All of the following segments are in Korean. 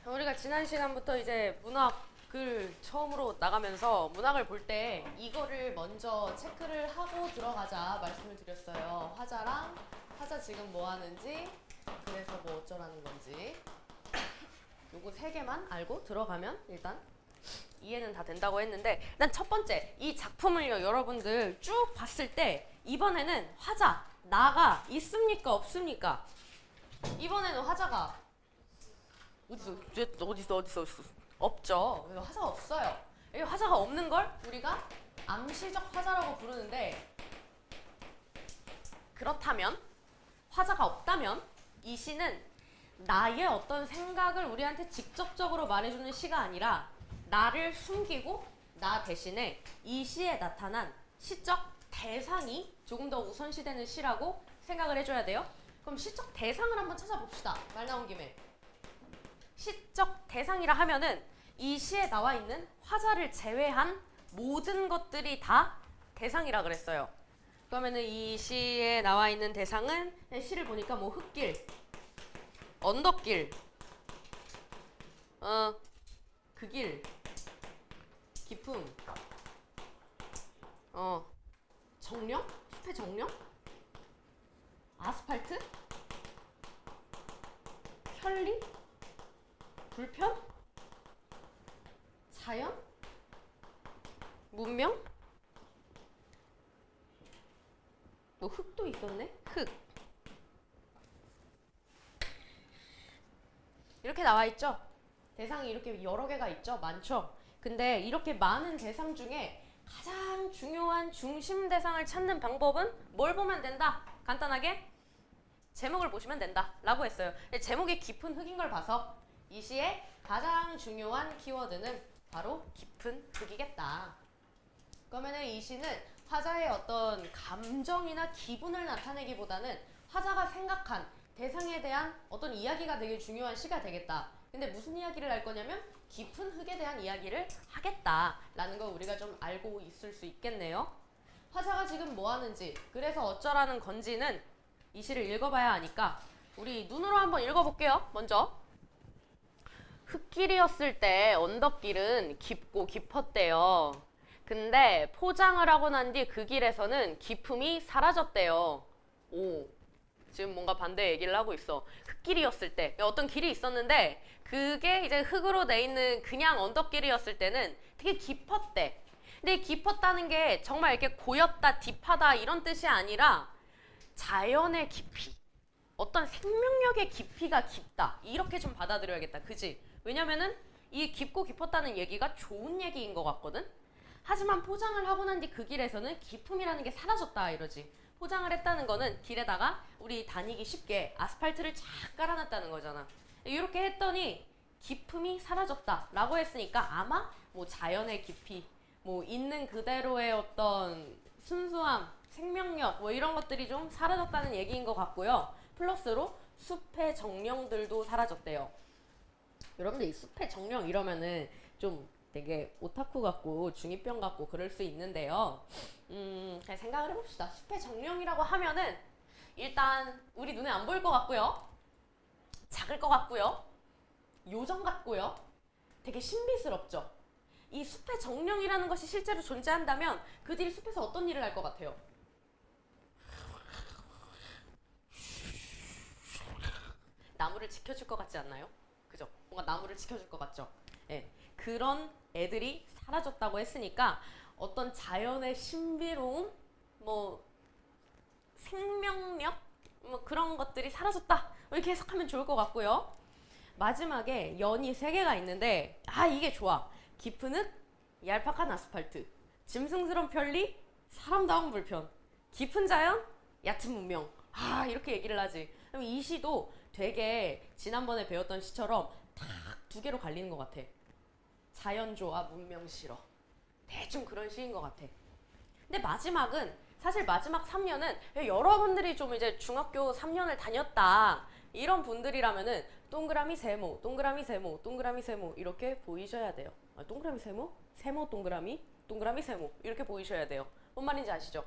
우리가 지난 시간부터 이제 문학을 처음으로 나가면서 문학을 볼 때 이거를 먼저 체크를 하고 들어가자 말씀을 드렸어요. 화자 지금 뭐 하는지, 그래서 뭐 어쩌라는 건지. 요거 세 개만 알고 들어가면 일단 이해는 다 된다고 했는데, 일단 첫 번째, 이 작품을요, 여러분들 쭉 봤을 때 이번에는 화자, 나가 있습니까? 없습니까? 이번에는 화자가 어딨어? 없죠. 화자가 없어요. 여기 화자가 없는 걸 우리가 암시적 화자라고 부르는데, 그렇다면 화자가 없다면 이 시는 나의 어떤 생각을 우리한테 직접적으로 말해주는 시가 아니라 나를 숨기고 나 대신에 이 시에 나타난 시적 대상이 조금 더 우선시되는 시라고 생각을 해줘야 돼요. 그럼 시적 대상을 한번 찾아봅시다. 말 나온 김에. 시적 대상이라 하면은 이 시에 나와 있는 화자를 제외한 모든 것들이 다 대상이라 그랬어요. 그러면은 이 시에 나와 있는 대상은, 시를 보니까 뭐 흙길, 언덕길, 그 길, 기풍, 정령? 숲의 정령? 아스팔트? 편리? 불편? 자연? 문명? 뭐 흙도 있었네? 흙. 이렇게 나와 있죠? 대상이 이렇게 여러 개가 있죠? 많죠? 근데 이렇게 많은 대상 중에 가장 중요한 중심 대상을 찾는 방법은 뭘 보면 된다? 간단하게 제목을 보시면 된다 라고 했어요. 제목이 깊은 흙인 걸 봐서 이 시의 가장 중요한 키워드는 바로 깊은 흙이겠다. 그러면은 이 시는 화자의 어떤 감정이나 기분을 나타내기보다는 화자가 생각한 대상에 대한 어떤 이야기가 되게 중요한 시가 되겠다. 근데 무슨 이야기를 할 거냐면 깊은 흙에 대한 이야기를 하겠다라는 걸 우리가 좀 알고 있을 수 있겠네요. 화자가 지금 뭐 하는지, 그래서 어쩌라는 건지는 이 시를 읽어봐야 하니까 우리 눈으로 한번 읽어볼게요. 먼저. 흙길이었을 때 언덕길은 깊고 깊었대요. 근데 포장을 하고 난 뒤 그 길에서는 깊음이 사라졌대요. 오, 지금 뭔가 반대 얘기를 하고 있어. 흙길이었을 때 어떤 길이 있었는데 그게 이제 흙으로 돼 있는 그냥 언덕길이었을 때는 되게 깊었대. 근데 깊었다는 게 정말 이렇게 고였다, 딥하다 이런 뜻이 아니라 자연의 깊이, 어떤 생명력의 깊이가 깊다, 이렇게 좀 받아들여야겠다. 그지? 왜냐면은 이 깊고 깊었다는 얘기가 좋은 얘기인 것 같거든? 하지만 포장을 하고 난 뒤 그 길에서는 깊음이라는 게 사라졌다 이러지. 포장을 했다는 거는 길에다가 우리 다니기 쉽게 아스팔트를 쫙 깔아놨다는 거잖아. 이렇게 했더니 깊음이 사라졌다 라고 했으니까 아마 뭐 자연의 깊이, 뭐 있는 그대로의 어떤 순수함, 생명력 뭐 이런 것들이 좀 사라졌다는 얘기인 것 같고요. 플러스로 숲의 정령들도 사라졌대요. 여러분들 이 숲의 정령 이러면은 좀 되게 오타쿠 같고 중2병 같고 그럴 수 있는데요. 그냥 생각을 해봅시다. 숲의 정령이라고 하면은 일단 우리 눈에 안 보일 것 같고요. 작을 것 같고요. 요정 같고요. 되게 신비스럽죠. 이 숲의 정령이라는 것이 실제로 존재한다면 그들이 숲에서 어떤 일을 할 것 같아요? 나무를 지켜줄 것 같지 않나요? 그죠? 뭔가 나무를 지켜줄 것 같죠? 예. 그런 애들이 사라졌다고 했으니까 어떤 자연의 신비로움, 뭐 생명력, 뭐 그런 것들이 사라졌다 이렇게 해석하면 좋을 것 같고요. 마지막에 연이 3개가 있는데 이게 좋아. 깊은 흙, 얄팍한 아스팔트, 짐승스러운 편리, 사람다운 불편, 깊은 자연, 얕은 문명. 이렇게 얘기를 하지. 그럼 이 시도 되게 지난번에 배웠던 시처럼 딱 2개로 갈리는 것 같아. 자연 좋아, 문명 싫어. 대충 그런 시인 것 같아. 근데 마지막은, 사실 마지막 3년은 여러분들이 좀 이제 중학교 3년을 다녔다 이런 분들이라면은 동그라미 세모, 동그라미 세모, 동그라미 세모 이렇게 보이셔야 돼요. 동그라미 세모, 세모 동그라미, 동그라미 세모 이렇게 보이셔야 돼요. 뭔 말인지 아시죠?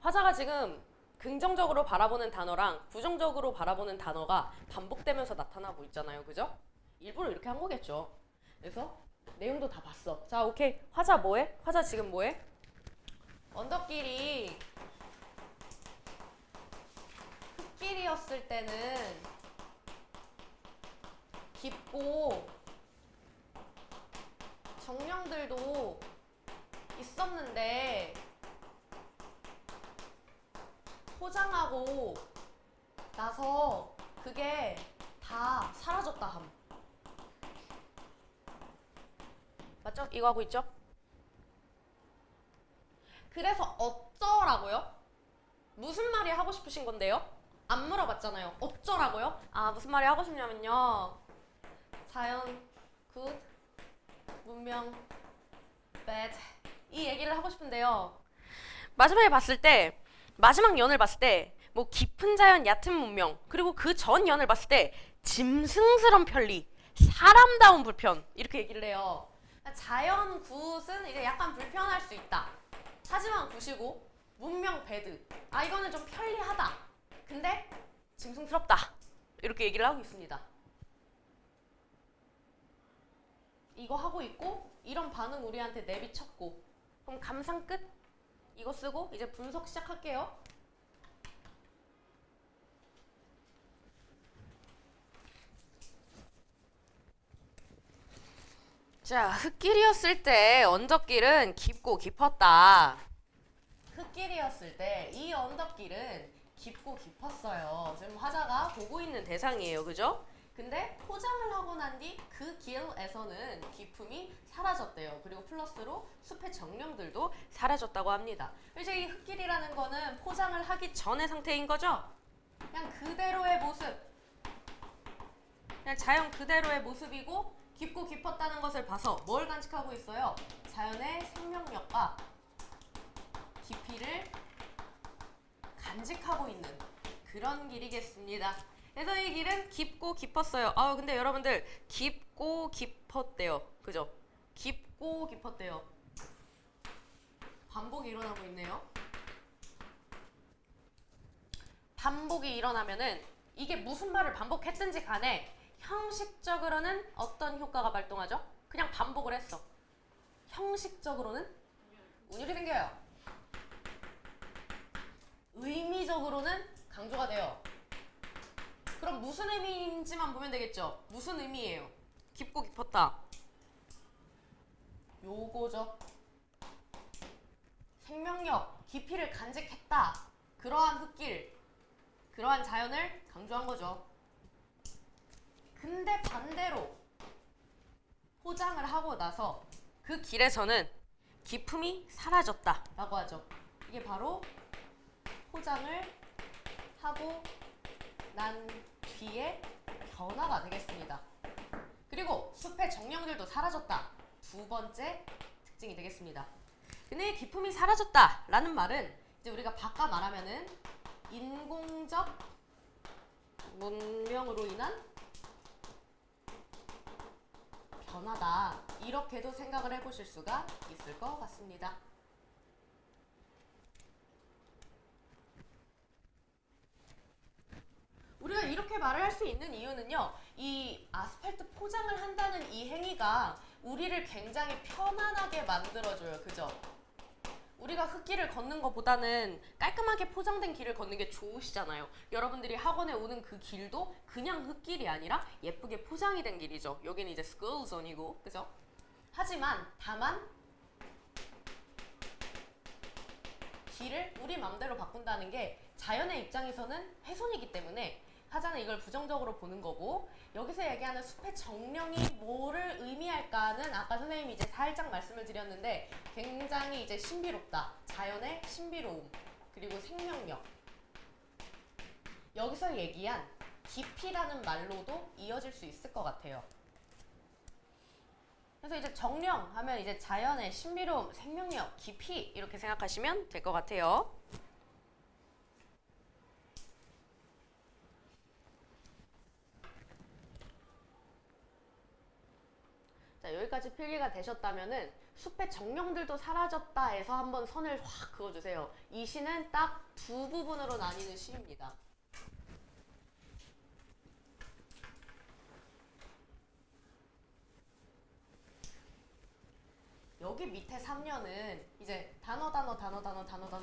화자가 지금 긍정적으로 바라보는 단어랑 부정적으로 바라보는 단어가 반복되면서 나타나고 있잖아요. 그죠? 일부러 이렇게 한 거겠죠. 그래서 내용도 다 봤어. 자, 오케이. 화자 뭐해? 화자 지금 뭐해? 언덕길이 흙길이었을 때는 깊고 정령들도 있었는데 포장하고 나서 그게 다 사라졌다 함. 맞죠? 이거 하고 있죠? 그래서 어쩌라고요? 무슨 말이 하고 싶으신 건데요? 안 물어봤잖아요. 어쩌라고요? 아, 무슨 말이 하고 싶냐면요. 자연, 굿, 문명, bad. 이 얘기를 하고 싶은데요. 마지막 연을 봤을 때, 뭐 깊은 자연, 얕은 문명, 그리고 그 전 연을 봤을 때 짐승스런 편리, 사람다운 불편 이렇게 얘기를 해요. 자연 굿은 이제 약간 불편할 수 있다. 하지만 굿이고 문명 배드. 아, 이거는 좀 편리하다. 근데 짐승스럽다. 이렇게 얘기를 하고 있습니다. 이거 하고 있고 이런 반응 우리한테 내비쳤고, 그럼 감상 끝? 이거 쓰고 이제 분석 시작할게요. 자, 흙길이었을 때 언덕길은 깊고 깊었다. 흙길이었을 때 이 언덕길은 깊고 깊었어요. 지금 화자가 보고 있는 대상이에요. 그죠? 근데 포장을 하고 난 뒤 그 길에서는 깊음이 사라졌대요. 그리고 플러스로 숲의 정령들도 사라졌다고 합니다. 이제 이 흙길이라는 거는 포장을 하기 전의 상태인 거죠? 그냥 그대로의 모습. 그냥 자연 그대로의 모습이고 깊고 깊었다는 것을 봐서 뭘 간직하고 있어요? 자연의 생명력과 깊이를 간직하고 있는 그런 길이겠습니다. 그래서 이 길은 깊고 깊었어요. 근데 여러분들 깊고 깊었대요. 그죠? 깊고 깊었대요. 반복이 일어나고 있네요. 반복이 일어나면은 이게 무슨 말을 반복했든지 간에 형식적으로는 어떤 효과가 발동하죠? 그냥 반복을 했어. 형식적으로는 운율이 생겨요. 의미적으로는 강조가 돼요. 그럼 무슨 의미인지만 보면 되겠죠? 무슨 의미예요? 깊고 깊었다. 요거죠. 생명력, 깊이를 간직했다. 그러한 흙길, 그러한 자연을 강조한 거죠. 근데 반대로 포장을 하고 나서 그 길에서는 깊음이 사라졌다 라고 하죠. 이게 바로 포장을 하고 난 뒤에 변화가 되겠습니다. 그리고 숲의 정령들도 사라졌다. 두 번째 특징이 되겠습니다. 근데 깊음이 사라졌다 라는 말은 이제 우리가 바꿔 말하면은 인공적 문명으로 인한 변화다. 이렇게도 생각을 해보실 수가 있을 것 같습니다. 우리가 이렇게 말을 할 수 있는 이유는요. 이 아스팔트 포장을 한다는 이 행위가 우리를 굉장히 편안하게 만들어줘요. 그죠? 우리가 흙길을 걷는 것보다는 깔끔하게 포장된 길을 걷는 게 좋으시잖아요. 여러분들이 학원에 오는 그 길도 그냥 흙길이 아니라 예쁘게 포장이 된 길이죠. 여기는 이제 스쿨존이고, 그죠? 하지만 다만 길을 우리 맘대로 바꾼다는 게 자연의 입장에서는 훼손이기 때문에 하자는 이걸 부정적으로 보는 거고, 여기서 얘기하는 숲의 정령이 뭐를 의미할까는 아까 선생님이 이제 살짝 말씀을 드렸는데 굉장히 이제 신비롭다. 자연의 신비로움, 그리고 생명력. 여기서 얘기한 깊이라는 말로도 이어질 수 있을 것 같아요. 그래서 이제 정령 하면 이제 자연의 신비로움, 생명력, 깊이 이렇게 생각하시면 될 것 같아요. 자, 여기까지 필기가 되셨다면은 숲의 정령들도 사라졌다 해서 한번 선을 확 그어주세요. 이 시는 딱 두 부분으로 나뉘는 시입니다. 여기 밑에 3년은 이제 단어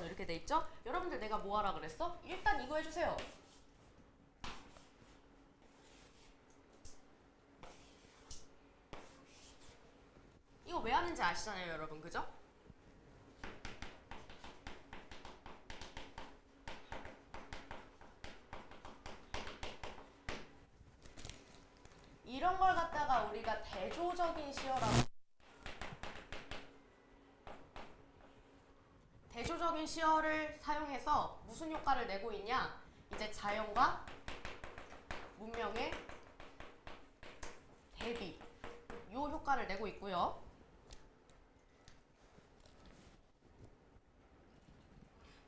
이렇게 돼 있죠? 여러분들 내가 뭐 하라 그랬어? 일단 이거 해주세요. 이거 왜 하는지 아시잖아요, 여러분. 그죠? 이런 걸 갖다가 우리가 대조적인 시어를 사용해서 무슨 효과를 내고 있냐? 이제 자연과 문명의 대비, 요 효과를 내고 있고요.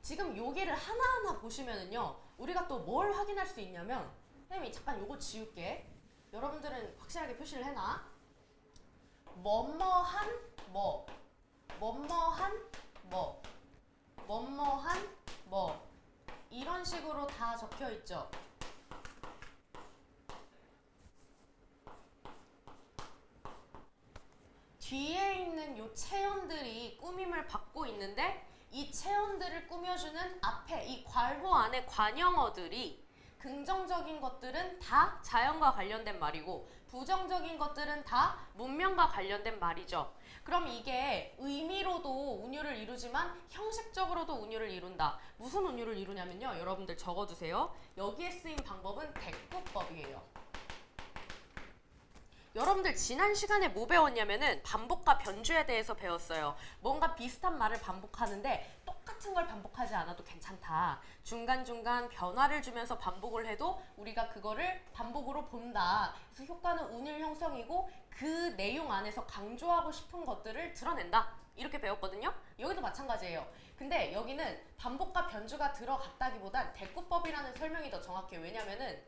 지금 여기를 하나하나 보시면은요, 우리가 또 뭘 확인할 수 있냐면, 선생님이 잠깐 요거 지울게. 여러분들은 확실하게 표시를 해놔. 뭐뭐한 뭐, 뭐뭐한 뭐, 뭐뭐한 뭐, 이런 식으로 다 적혀 있죠. 뒤에 있는 요 체온들이 꾸밈을 받고 있는데, 이 체온들을 꾸며주는 앞에 이 괄호 안에 관형어들이, 긍정적인 것들은 다 자연과 관련된 말이고 부정적인 것들은 다 문명과 관련된 말이죠. 그럼 이게 의미로도 운율을 이루지만 형식적으로도 운율을 이룬다. 무슨 운율을 이루냐면요, 여러분들 적어두세요. 여기에 쓰인 방법은 대꾸법이에요. 여러분들 지난 시간에 뭐 배웠냐면은 반복과 변주에 대해서 배웠어요. 뭔가 비슷한 말을 반복하는데 똑같은 걸 반복하지 않아도 괜찮다. 중간중간 변화를 주면서 반복을 해도 우리가 그거를 반복으로 본다. 그래서 효과는 운율 형성이고 그 내용 안에서 강조하고 싶은 것들을 드러낸다. 이렇게 배웠거든요. 여기도 마찬가지예요. 근데 여기는 반복과 변주가 들어갔다기보단 대꾸법이라는 설명이 더 정확해요. 왜냐면은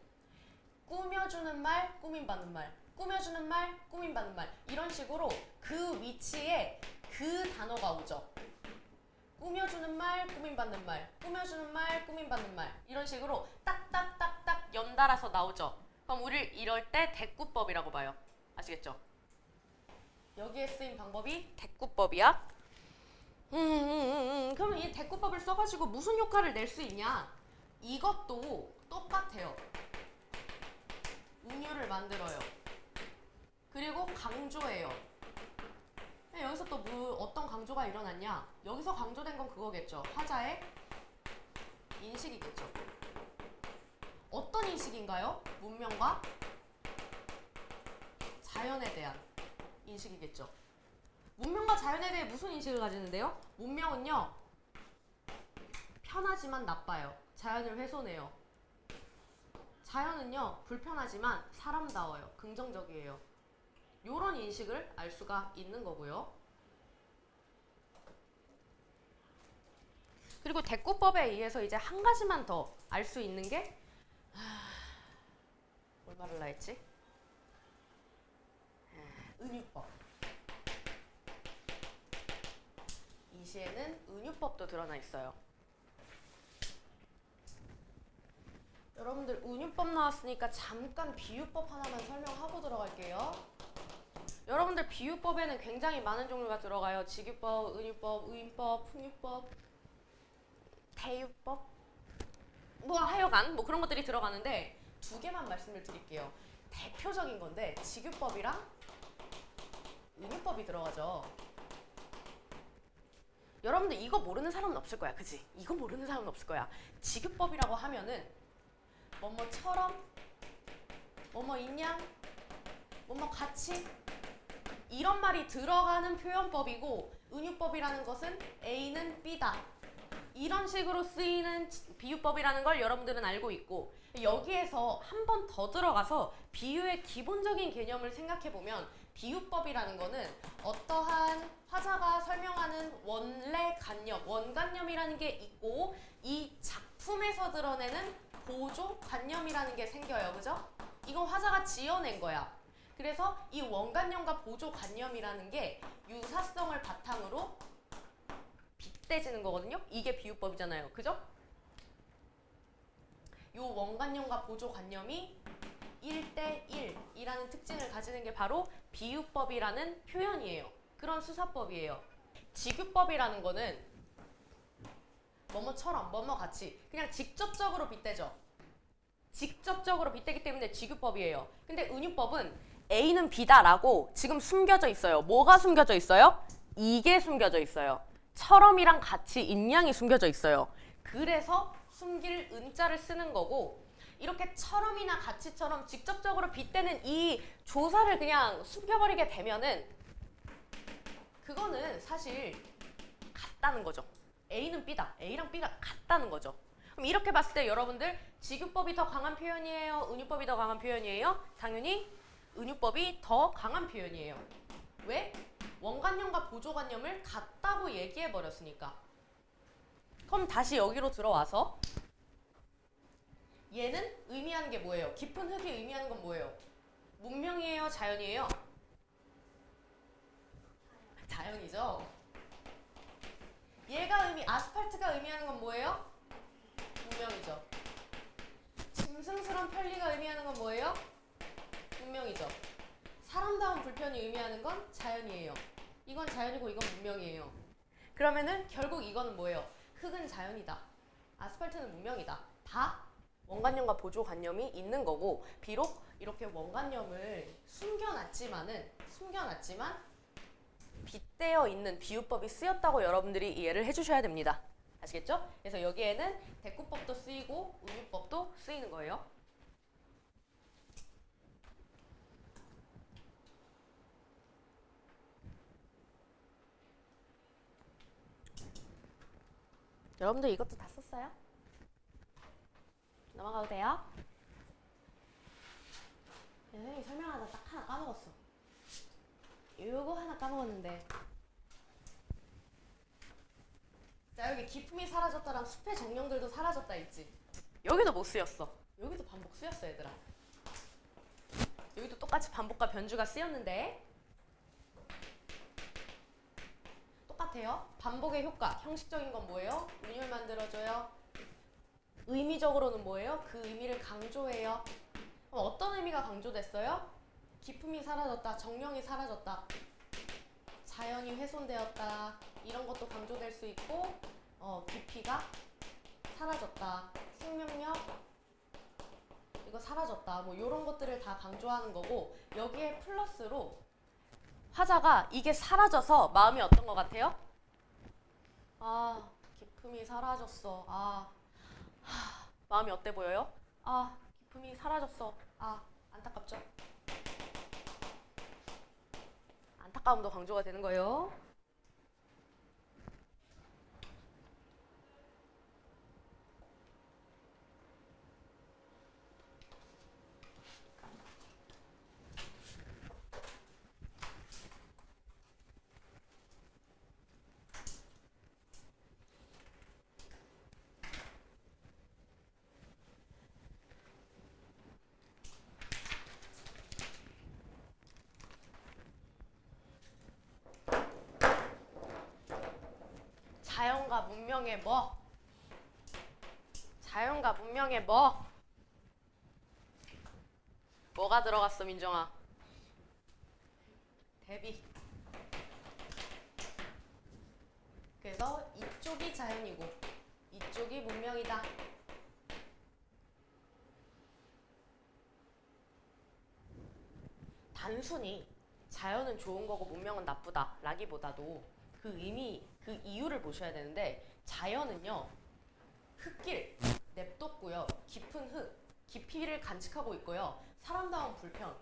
꾸며주는 말, 꾸밈받는 말, 꾸며주는 말, 꾸밈받는 말, 이런 식으로 그 위치에 그 단어가 오죠. 꾸며주는 말, 꾸밈받는 말, 꾸며주는 말, 꾸밈받는 말, 이런 식으로 딱딱딱딱 연달아서 나오죠. 그럼 우리 이럴 때 대꾸법이라고 봐요. 아시겠죠? 여기에 쓰인 방법이 대꾸법이야. 그럼 이 대꾸법을 써가지고 무슨 효과를 낼 수 있냐? 이것도 똑같아요. 운율을 만들어요. 그리고 강조해요. 여기서 또 어떤 강조가 일어났냐? 여기서 강조된 건 그거겠죠. 화자의 인식이겠죠. 어떤 인식인가요? 문명과 자연에 대한 인식이겠죠. 문명과 자연에 대해 무슨 인식을 가지는데요? 문명은요, 편하지만 나빠요. 자연을 훼손해요. 자연은요, 불편하지만 사람다워요. 긍정적이에요. 요런 인식을 알 수가 있는 거고요. 그리고 대꾸법에 의해서 이제 한 가지만 더 알 수 있는 게 뭘 말을라 했지? 은유법. 이 시에는 은유법도 드러나 있어요. 여러분들 운유법 나왔으니까 잠깐 비유법 하나만 설명하고 들어갈게요. 여러분들 비유법에는 굉장히 많은 종류가 들어가요. 직유법, 은유법, 의인법, 풍유법, 대유법, 뭐 하여간 뭐 그런 것들이 들어가는데 두 개만 말씀을 드릴게요. 대표적인 건데 직유법이랑 은유법이 들어가죠. 여러분들 이거 모르는 사람은 없을 거야. 그치? 이거 모르는 사람은 없을 거야. 직유법이라고 하면은 뭐뭐처럼, 뭐뭐 있냐, 뭐뭐 같이, 이런 말이 들어가는 표현법이고, 은유법이라는 것은 A는 B다, 이런 식으로 쓰이는 비유법이라는 걸 여러분들은 알고 있고, 여기에서 한 번 더 들어가서 비유의 기본적인 개념을 생각해보면 비유법이라는 거는 어떠한 화자가 설명하는 원래 관념, 원관념이라는 게 있고 이 작품에서 드러내는 보조 관념이라는 게 생겨요. 그죠? 이건 화자가 지어낸 거야. 그래서 이 원관념과 보조 관념이라는 게 유사성을 바탕으로 빗대지는 거거든요. 이게 비유법이잖아요. 그죠? 요 원관념과 보조 관념이 1대1이라는 특징을 가지는 게 바로 비유법이라는 표현이에요. 그런 수사법이에요. 지규법이라는 거는 뭐뭐처럼 뭐뭐같이 그냥 직접적으로 빗대죠. 직접적으로 빗대기 때문에 지규법이에요. 근데 은유법은 A는 B다라고 지금 숨겨져 있어요. 뭐가 숨겨져 있어요? 이게 숨겨져 있어요. 처럼이랑 같이 인양이 숨겨져 있어요. 그래서 숨길 은자를 쓰는 거고, 이렇게 처럼이나 같이처럼 직접적으로 빗대는 이 조사를 그냥 숨겨버리게 되면은 그거는 사실 같다는 거죠. A는 B다. A랑 B가 같다는 거죠. 그럼 이렇게 봤을 때 여러분들 지규법이 더 강한 표현이에요? 은유법이 더 강한 표현이에요? 당연히 은유법이 더 강한 표현이에요. 왜? 원관념과 보조관념을 같다고 얘기해버렸으니까. 그럼 다시 여기로 들어와서 얘는 의미하는 게 뭐예요? 깊은 흙이 의미하는 건 뭐예요? 문명이에요? 자연이에요? 자연이죠. 얘가 아스팔트가 의미하는 건 뭐예요? 문명이죠. 짐승스러운 편리가 의미하는 건 뭐예요? 문명이죠. 사람다운 불편이 의미하는 건 자연이에요. 이건 자연이고 이건 문명이에요. 그러면은 결국 이거는 뭐예요? 흙은 자연이다. 아스팔트는 문명이다. 다 원관념과 보조관념이 있는 거고, 비록 이렇게 원관념을 숨겨놨지만 빗대어 있는 비유법이 쓰였다고 여러분들이 이해를 해주셔야 됩니다. 아시겠죠? 그래서 여기에는 대꾸법도 쓰이고 은유법도 쓰이는 거예요. 여러분들 이것도 다 썼어요? 넘어가도 돼요? 선생님이 설명하다 딱 하나 까먹었어. 이거 하나 까먹었는데. 자, 여기 기품이 사라졌다랑 숲의 정령들도 사라졌다 있지. 여기도 못 쓰였어. 여기도 반복 쓰였어, 얘들아. 여기도 똑같이 반복과 변주가 쓰였는데 똑같아요. 반복의 효과, 형식적인 건 뭐예요? 은유를 만들어줘요. 의미적으로는 뭐예요? 그 의미를 강조해요. 그럼 어떤 의미가 강조됐어요? 기품이 사라졌다, 정령이 사라졌다, 자연이 훼손되었다, 이런 것도 강조될 수 있고, 깊이가 사라졌다, 생명력 이거 사라졌다, 뭐 이런 것들을 다 강조하는 거고, 여기에 플러스로 화자가 이게 사라져서 마음이 어떤 것 같아요? 아, 기품이 사라졌어. 마음이 어때 보여요? 기품이 사라졌어. 안타깝죠? 안타까움도 강조가 되는 거예요. 자연과 문명의 뭐? 자연과 문명의 뭐? 뭐가 들어갔어, 민정아? 대비. 그래서 이쪽이 자연이고 이쪽이 문명이다. 단순히 자연은 좋은 거고 문명은 나쁘다 라기보다도 그 의미, 그 이유를 보셔야 되는데, 자연은요, 흙길 냅뒀고요, 깊은 흙, 깊이를 간직하고 있고요, 사람다운 불편,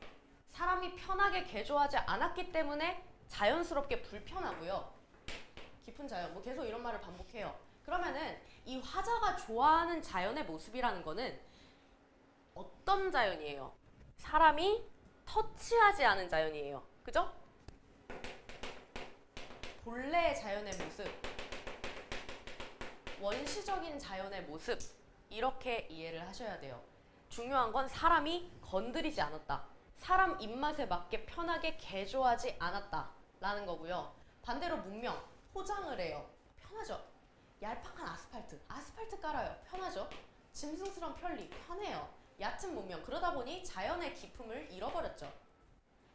사람이 편하게 개조하지 않았기 때문에 자연스럽게 불편하고요, 깊은 자연, 뭐 계속 이런 말을 반복해요. 그러면은 이 화자가 좋아하는 자연의 모습이라는 거는 어떤 자연이에요? 사람이 터치하지 않은 자연이에요. 그죠? 본래의 자연의 모습, 원시적인 자연의 모습, 이렇게 이해를 하셔야 돼요. 중요한 건 사람이 건드리지 않았다, 사람 입맛에 맞게 편하게 개조하지 않았다 라는 거고요. 반대로 문명, 포장을 해요. 편하죠? 얄팍한 아스팔트 깔아요. 편하죠? 짐승스러운 편리, 편해요. 얕은 문명, 그러다 보니 자연의 기품을 잃어버렸죠.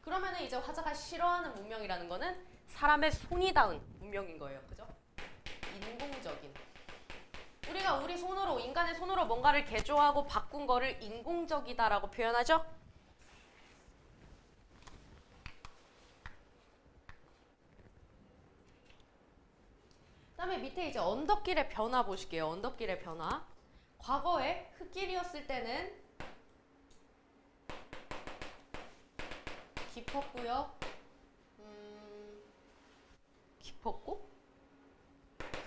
그러면은 이제 화자가 싫어하는 문명이라는 거는 사람의 손이 닿은 문명인 거예요. 그죠? 인공적인. 우리가 우리 손으로, 인간의 손으로 뭔가를 개조하고 바꾼 거를 인공적이다라고 표현하죠? 그다음에 밑에 이제 언덕길의 변화 보실게요. 언덕길의 변화. 과거에 흙길이었을 때는 깊었고요. 깊었고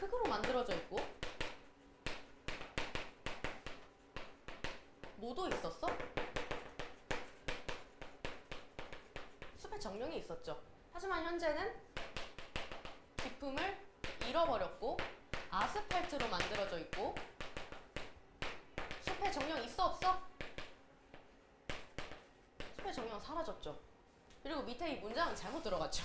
흙으로 만들어져 있고 모도 있었어? 숲의 정령이 있었죠. 하지만 현재는 깊음을 잃어버렸고 아스팔트로 만들어져 있고 숲의 정령 있어 없어? 숲의 정령 사라졌죠. 그리고 밑에 이 문장은 잘못 들어갔죠.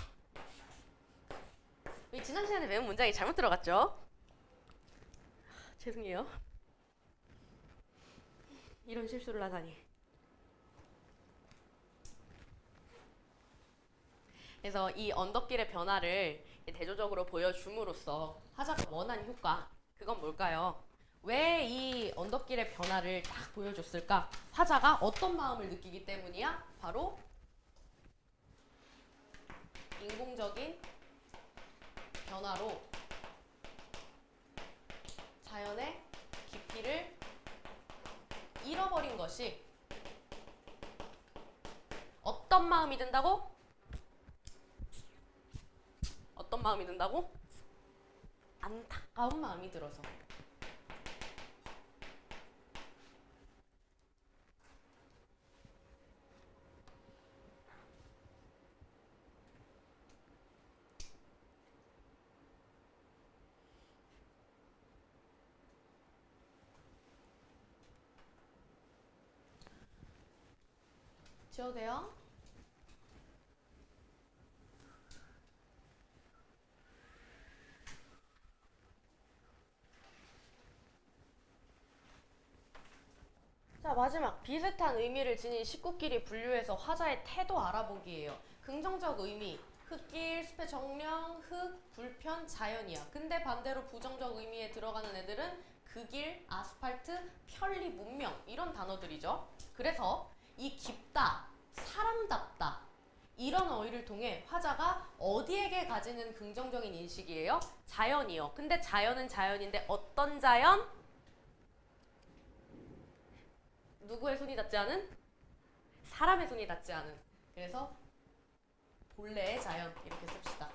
이 지난 시간에 배운 문장이 잘못 들어갔죠. 죄송해요. 이런 실수를 하다니. 그래서 이 언덕길의 변화를 대조적으로 보여줌으로써 화자가 원한 효과, 그건 뭘까요? 왜 이 언덕길의 변화를 딱 보여줬을까? 화자가 어떤 마음을 느끼기 때문이야? 바로 인공적인 변화로 자연의 깊이를 잃어버린 것이 어떤 마음이 든다고? 어떤 마음이 든다고? 안타까운 마음이 들어서. 지워도 돼요? 자, 마지막 비슷한 의미를 지닌 식구끼리 분류해서 화자의 태도 알아보기예요. 긍정적 의미, 흙길, 숲의 정령, 흙, 불편, 자연이야. 근데 반대로 부정적 의미에 들어가는 애들은 그 길, 아스팔트, 편리, 문명 이런 단어들이죠. 그래서 이 깊다, 사람답다 이런 어휘를 통해 화자가 어디에게 가지는 긍정적인 인식이에요? 자연이요. 근데 자연은 자연인데 어떤 자연? 누구의 손이 닿지 않은? 사람의 손이 닿지 않은. 그래서 본래의 자연 이렇게 씁시다.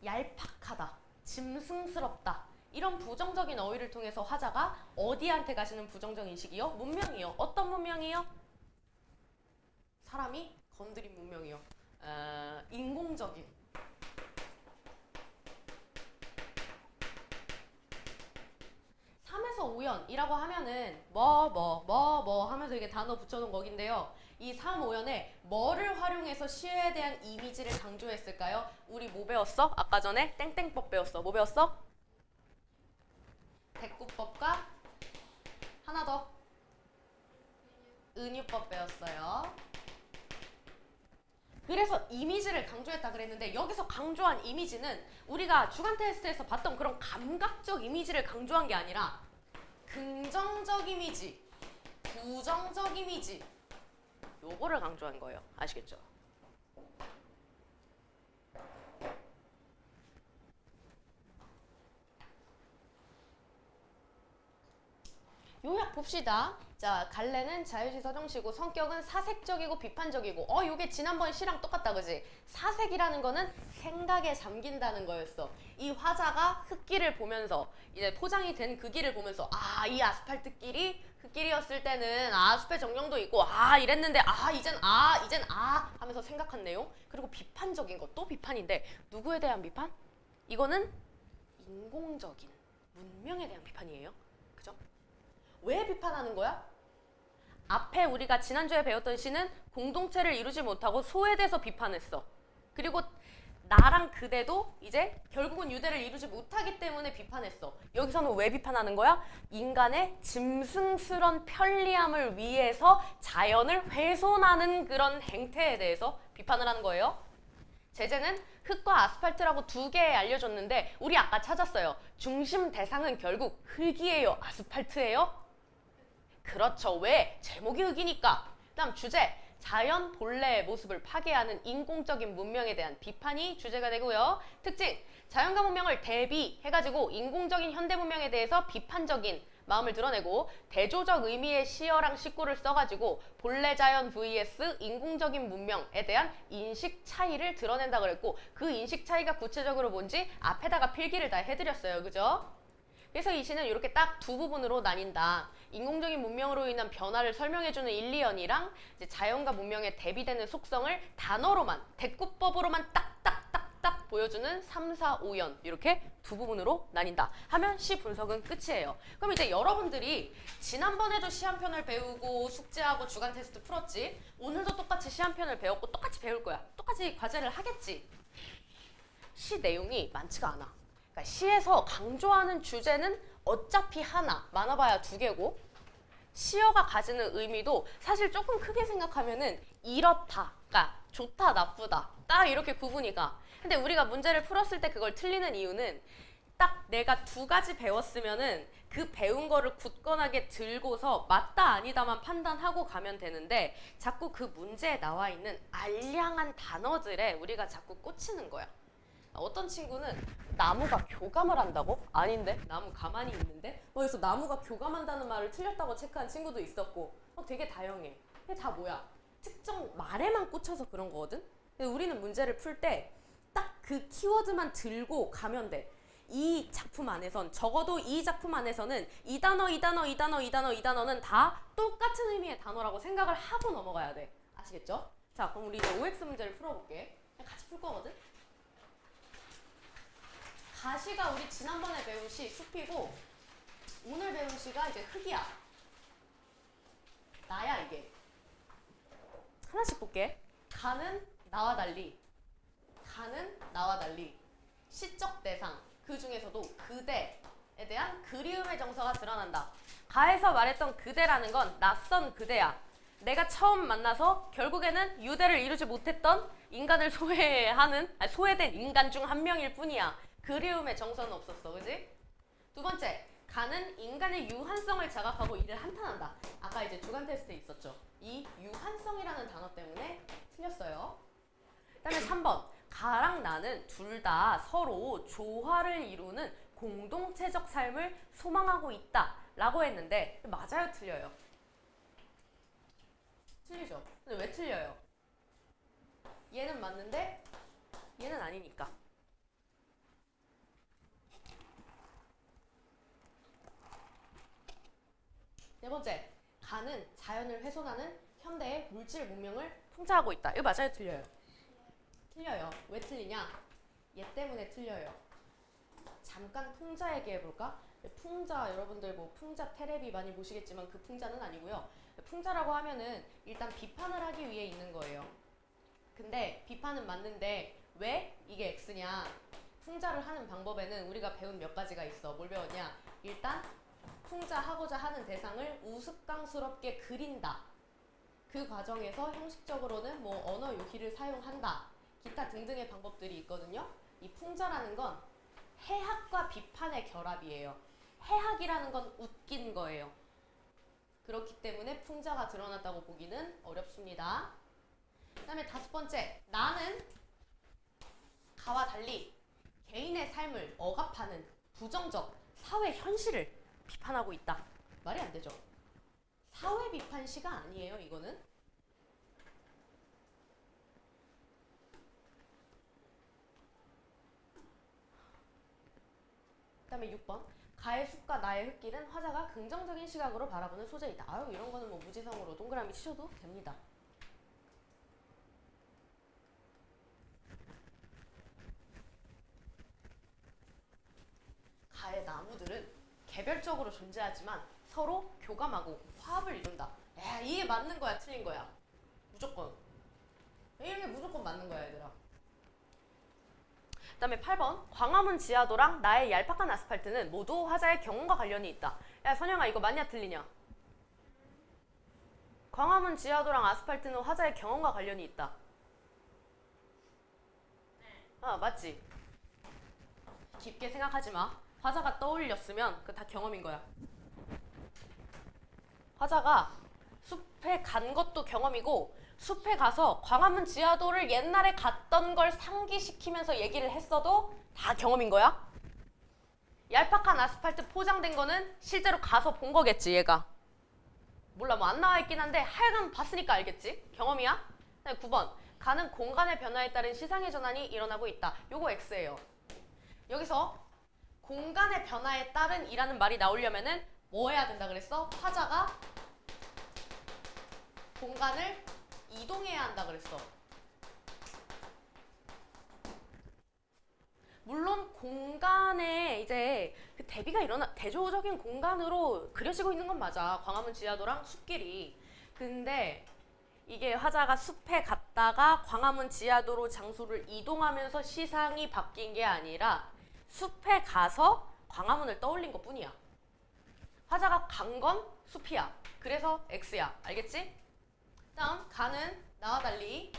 얄팍하다, 짐승스럽다 이런 부정적인 어휘를 통해서 화자가 어디한테 가시는 부정적 인식이요? 문명이요. 어떤 문명이요? 사람이 건드린 문명이요. 인공적인. 3에서 5연이라고 하면은 뭐 하면서 이게 단어 붙여놓은 거긴데요. 이 3, 5연에 뭐를 활용해서 시에 대한 이미지를 강조했을까요? 우리 뭐 배웠어? 아까 전에 땡땡법 배웠어. 뭐 배웠어? 대꾸법과 하나 더 은유법 배웠어요. 그래서 이미지를 강조했다 그랬는데 여기서 강조한 이미지는 우리가 주간 테스트에서 봤던 그런 감각적 이미지를 강조한 게 아니라 긍정적 이미지, 부정적 이미지 요거를 강조한 거예요. 아시겠죠? 요약 봅시다. 자, 갈래는 자유시 서정시고 성격은 사색적이고 비판적이고 요게 지난번 시랑 똑같다 그지? 사색이라는 거는 생각에 잠긴다는 거였어. 이 화자가 흙길을 보면서 이제 포장이 된 그 길을 보면서 이 아스팔트 길이 흙길이었을 때는 숲의 정령도 있고 이랬는데 이젠 하면서 생각한 내용. 그리고 비판적인 것도 비판인데 누구에 대한 비판? 이거는 인공적인 문명에 대한 비판이에요. 그죠? 왜 비판하는 거야? 앞에 우리가 지난주에 배웠던 시는 공동체를 이루지 못하고 소외돼서 비판했어. 그리고 나랑 그대도 이제 결국은 유대를 이루지 못하기 때문에 비판했어. 여기서는 왜 비판하는 거야? 인간의 짐승스런 편리함을 위해서 자연을 훼손하는 그런 행태에 대해서 비판을 하는 거예요. 제재는 흙과 아스팔트라고 두 개 알려줬는데 우리 아까 찾았어요. 중심 대상은 결국 흙이에요? 아스팔트예요? 그렇죠. 왜? 제목이 흙이니까. 그다음 주제. 자연 본래의 모습을 파괴하는 인공적인 문명에 대한 비판이 주제가 되고요. 특징. 자연과 문명을 대비해가지고 인공적인 현대 문명에 대해서 비판적인 마음을 드러내고 대조적 의미의 시어랑 식구를 써가지고 본래 자연 vs 인공적인 문명에 대한 인식 차이를 드러낸다 그랬고 그 인식 차이가 구체적으로 뭔지 앞에다가 필기를 다 해드렸어요. 그죠? 그래서 이 시는 이렇게 딱 두 부분으로 나뉜다. 인공적인 문명으로 인한 변화를 설명해주는 1, 2연이랑 이제 자연과 문명의 대비되는 속성을 단어로만, 대꾸법으로만 딱딱딱딱 보여주는 3, 4, 5연 이렇게 두 부분으로 나뉜다. 하면 시 분석은 끝이에요. 그럼 이제 여러분들이 지난번에도 시 한 편을 배우고 숙제하고 주간 테스트 풀었지? 오늘도 똑같이 시 한 편을 배웠고 똑같이 배울 거야. 똑같이 과제를 하겠지? 시 내용이 많지가 않아. 그러니까 시에서 강조하는 주제는 어차피 하나, 많아봐야 두 개고 시어가 가지는 의미도 사실 조금 크게 생각하면은 이렇다, 그러니까 좋다, 나쁘다 딱 이렇게 구분이 가. 근데 우리가 문제를 풀었을 때 그걸 틀리는 이유는 딱 내가 두 가지 배웠으면은 그 배운 거를 굳건하게 들고서 맞다 아니다만 판단하고 가면 되는데 자꾸 그 문제에 나와 있는 알량한 단어들에 우리가 자꾸 꽂히는 거야. 어떤 친구는 나무가 교감을 한다고? 아닌데? 나무 가만히 있는데? 그래서 나무가 교감한다는 말을 틀렸다고 체크한 친구도 있었고 되게 다양해. 근데 다 뭐야? 특정 말에만 꽂혀서 그런 거거든? 근데 우리는 문제를 풀 때 딱 그 키워드만 들고 가면 돼. 이 작품 안에선 적어도 이 작품 안에서는 이 단어, 이 단어, 이 단어, 이 단어, 이 단어는 다 똑같은 의미의 단어라고 생각을 하고 넘어가야 돼. 아시겠죠? 자, 그럼 우리 이제 OX 문제를 풀어볼게. 그냥 같이 풀 거거든? 가시가 우리 지난번에 배운 시 숲이고 오늘 배운 시가 이제 흙이야. 나야 이게. 하나씩 볼게. 가는 나와 달리 시적 대상 그 중에서도 그대에 대한 그리움의 정서가 드러난다. 가에서 말했던 그대라는 건 낯선 그대야. 내가 처음 만나서 결국에는 유대를 이루지 못했던 인간을 소외된 인간 중 한 명일 뿐이야. 그리움의 정서는 없었어. 그지? 두 번째, 가는 인간의 유한성을 자각하고 이를 한탄한다. 아까 이제 주간 테스트에 있었죠. 이 유한성이라는 단어 때문에 틀렸어요. 그다음에 3번, 가랑 나는 둘 다 서로 조화를 이루는 공동체적 삶을 소망하고 있다 라고 했는데 맞아요? 틀려요? 틀리죠? 근데 왜 틀려요? 얘는 맞는데 얘는 아니니까. 네 번째, 가는 자연을 훼손하는 현대의 물질 문명을 풍자하고 있다. 이거 맞아요? 틀려요? 틀려요. 왜 틀리냐? 얘 때문에 틀려요. 잠깐 풍자 얘기해볼까? 풍자, 여러분들 뭐 풍자 테레비 많이 보시겠지만 그 풍자는 아니고요. 풍자라고 하면은 일단 비판을 하기 위해 있는 거예요. 근데 비판은 맞는데 왜 이게 X냐? 풍자를 하는 방법에는 우리가 배운 몇 가지가 있어. 뭘 배웠냐? 일단 풍자하고자 하는 대상을 우스꽝스럽게 그린다. 그 과정에서 형식적으로는 뭐 언어 유희를 사용한다. 기타 등등의 방법들이 있거든요. 이 풍자라는 건 해학과 비판의 결합이에요. 해학이라는 건 웃긴 거예요. 그렇기 때문에 풍자가 드러났다고 보기는 어렵습니다. 그 다음에 5번째, 나는 가와 달리 개인의 삶을 억압하는 부정적 사회 현실을 비판하고 있다. 말이 안 되죠. 사회 비판 시가 아니에요, 이거는. 그 다음에 6번. 가의 숲과 나의 흙길은 화자가 긍정적인 시각으로 바라보는 소재이다. 아유, 이런 거는 뭐 무지성으로 동그라미 치셔도 됩니다. 가의 나무들은 개별적으로 존재하지만 서로 교감하고 화합을 이룬다. 야, 이게 맞는 거야, 틀린 거야? 무조건. 이게 무조건 맞는 거야, 얘들아. 그다음에 8번. 광화문 지하도랑 나의 얄팍한 아스팔트는 모두 화자의 경험과 관련이 있다. 야, 선영아, 이거 맞냐 틀리냐? 광화문 지하도랑 아스팔트는 화자의 경험과 관련이 있다. 아, 맞지? 깊게 생각하지 마. 화자가 떠올렸으면 그거 다 경험인 거야. 화자가 숲에 간 것도 경험이고 숲에 가서 광화문 지하도를 옛날에 갔던 걸 상기시키면서 얘기를 했어도 다 경험인 거야. 얄팍한 아스팔트 포장된 거는 실제로 가서 본 거겠지, 얘가. 몰라, 뭐 안 나와 있긴 한데 하여간 봤으니까 알겠지? 경험이야. 9번. 가는 공간의 변화에 따른 시상의 전환이 일어나고 있다. 요거 X예요. 여기서 공간의 변화에 따른 이라는 말이 나오려면은 뭐 해야 된다 그랬어? 화자가 공간을 이동해야 한다 그랬어. 물론 공간에 이제 그 대비가 대조적인 공간으로 그려지고 있는 건 맞아. 광화문 지하도랑 숲길이. 근데 이게 화자가 숲에 갔다가 광화문 지하도로 장소를 이동하면서 시상이 바뀐 게 아니라 숲에 가서 광화문을 떠올린 것 뿐이야. 화자가 간 건 숲이야. 그래서 X야. 알겠지? 다음, 가는 나와 달리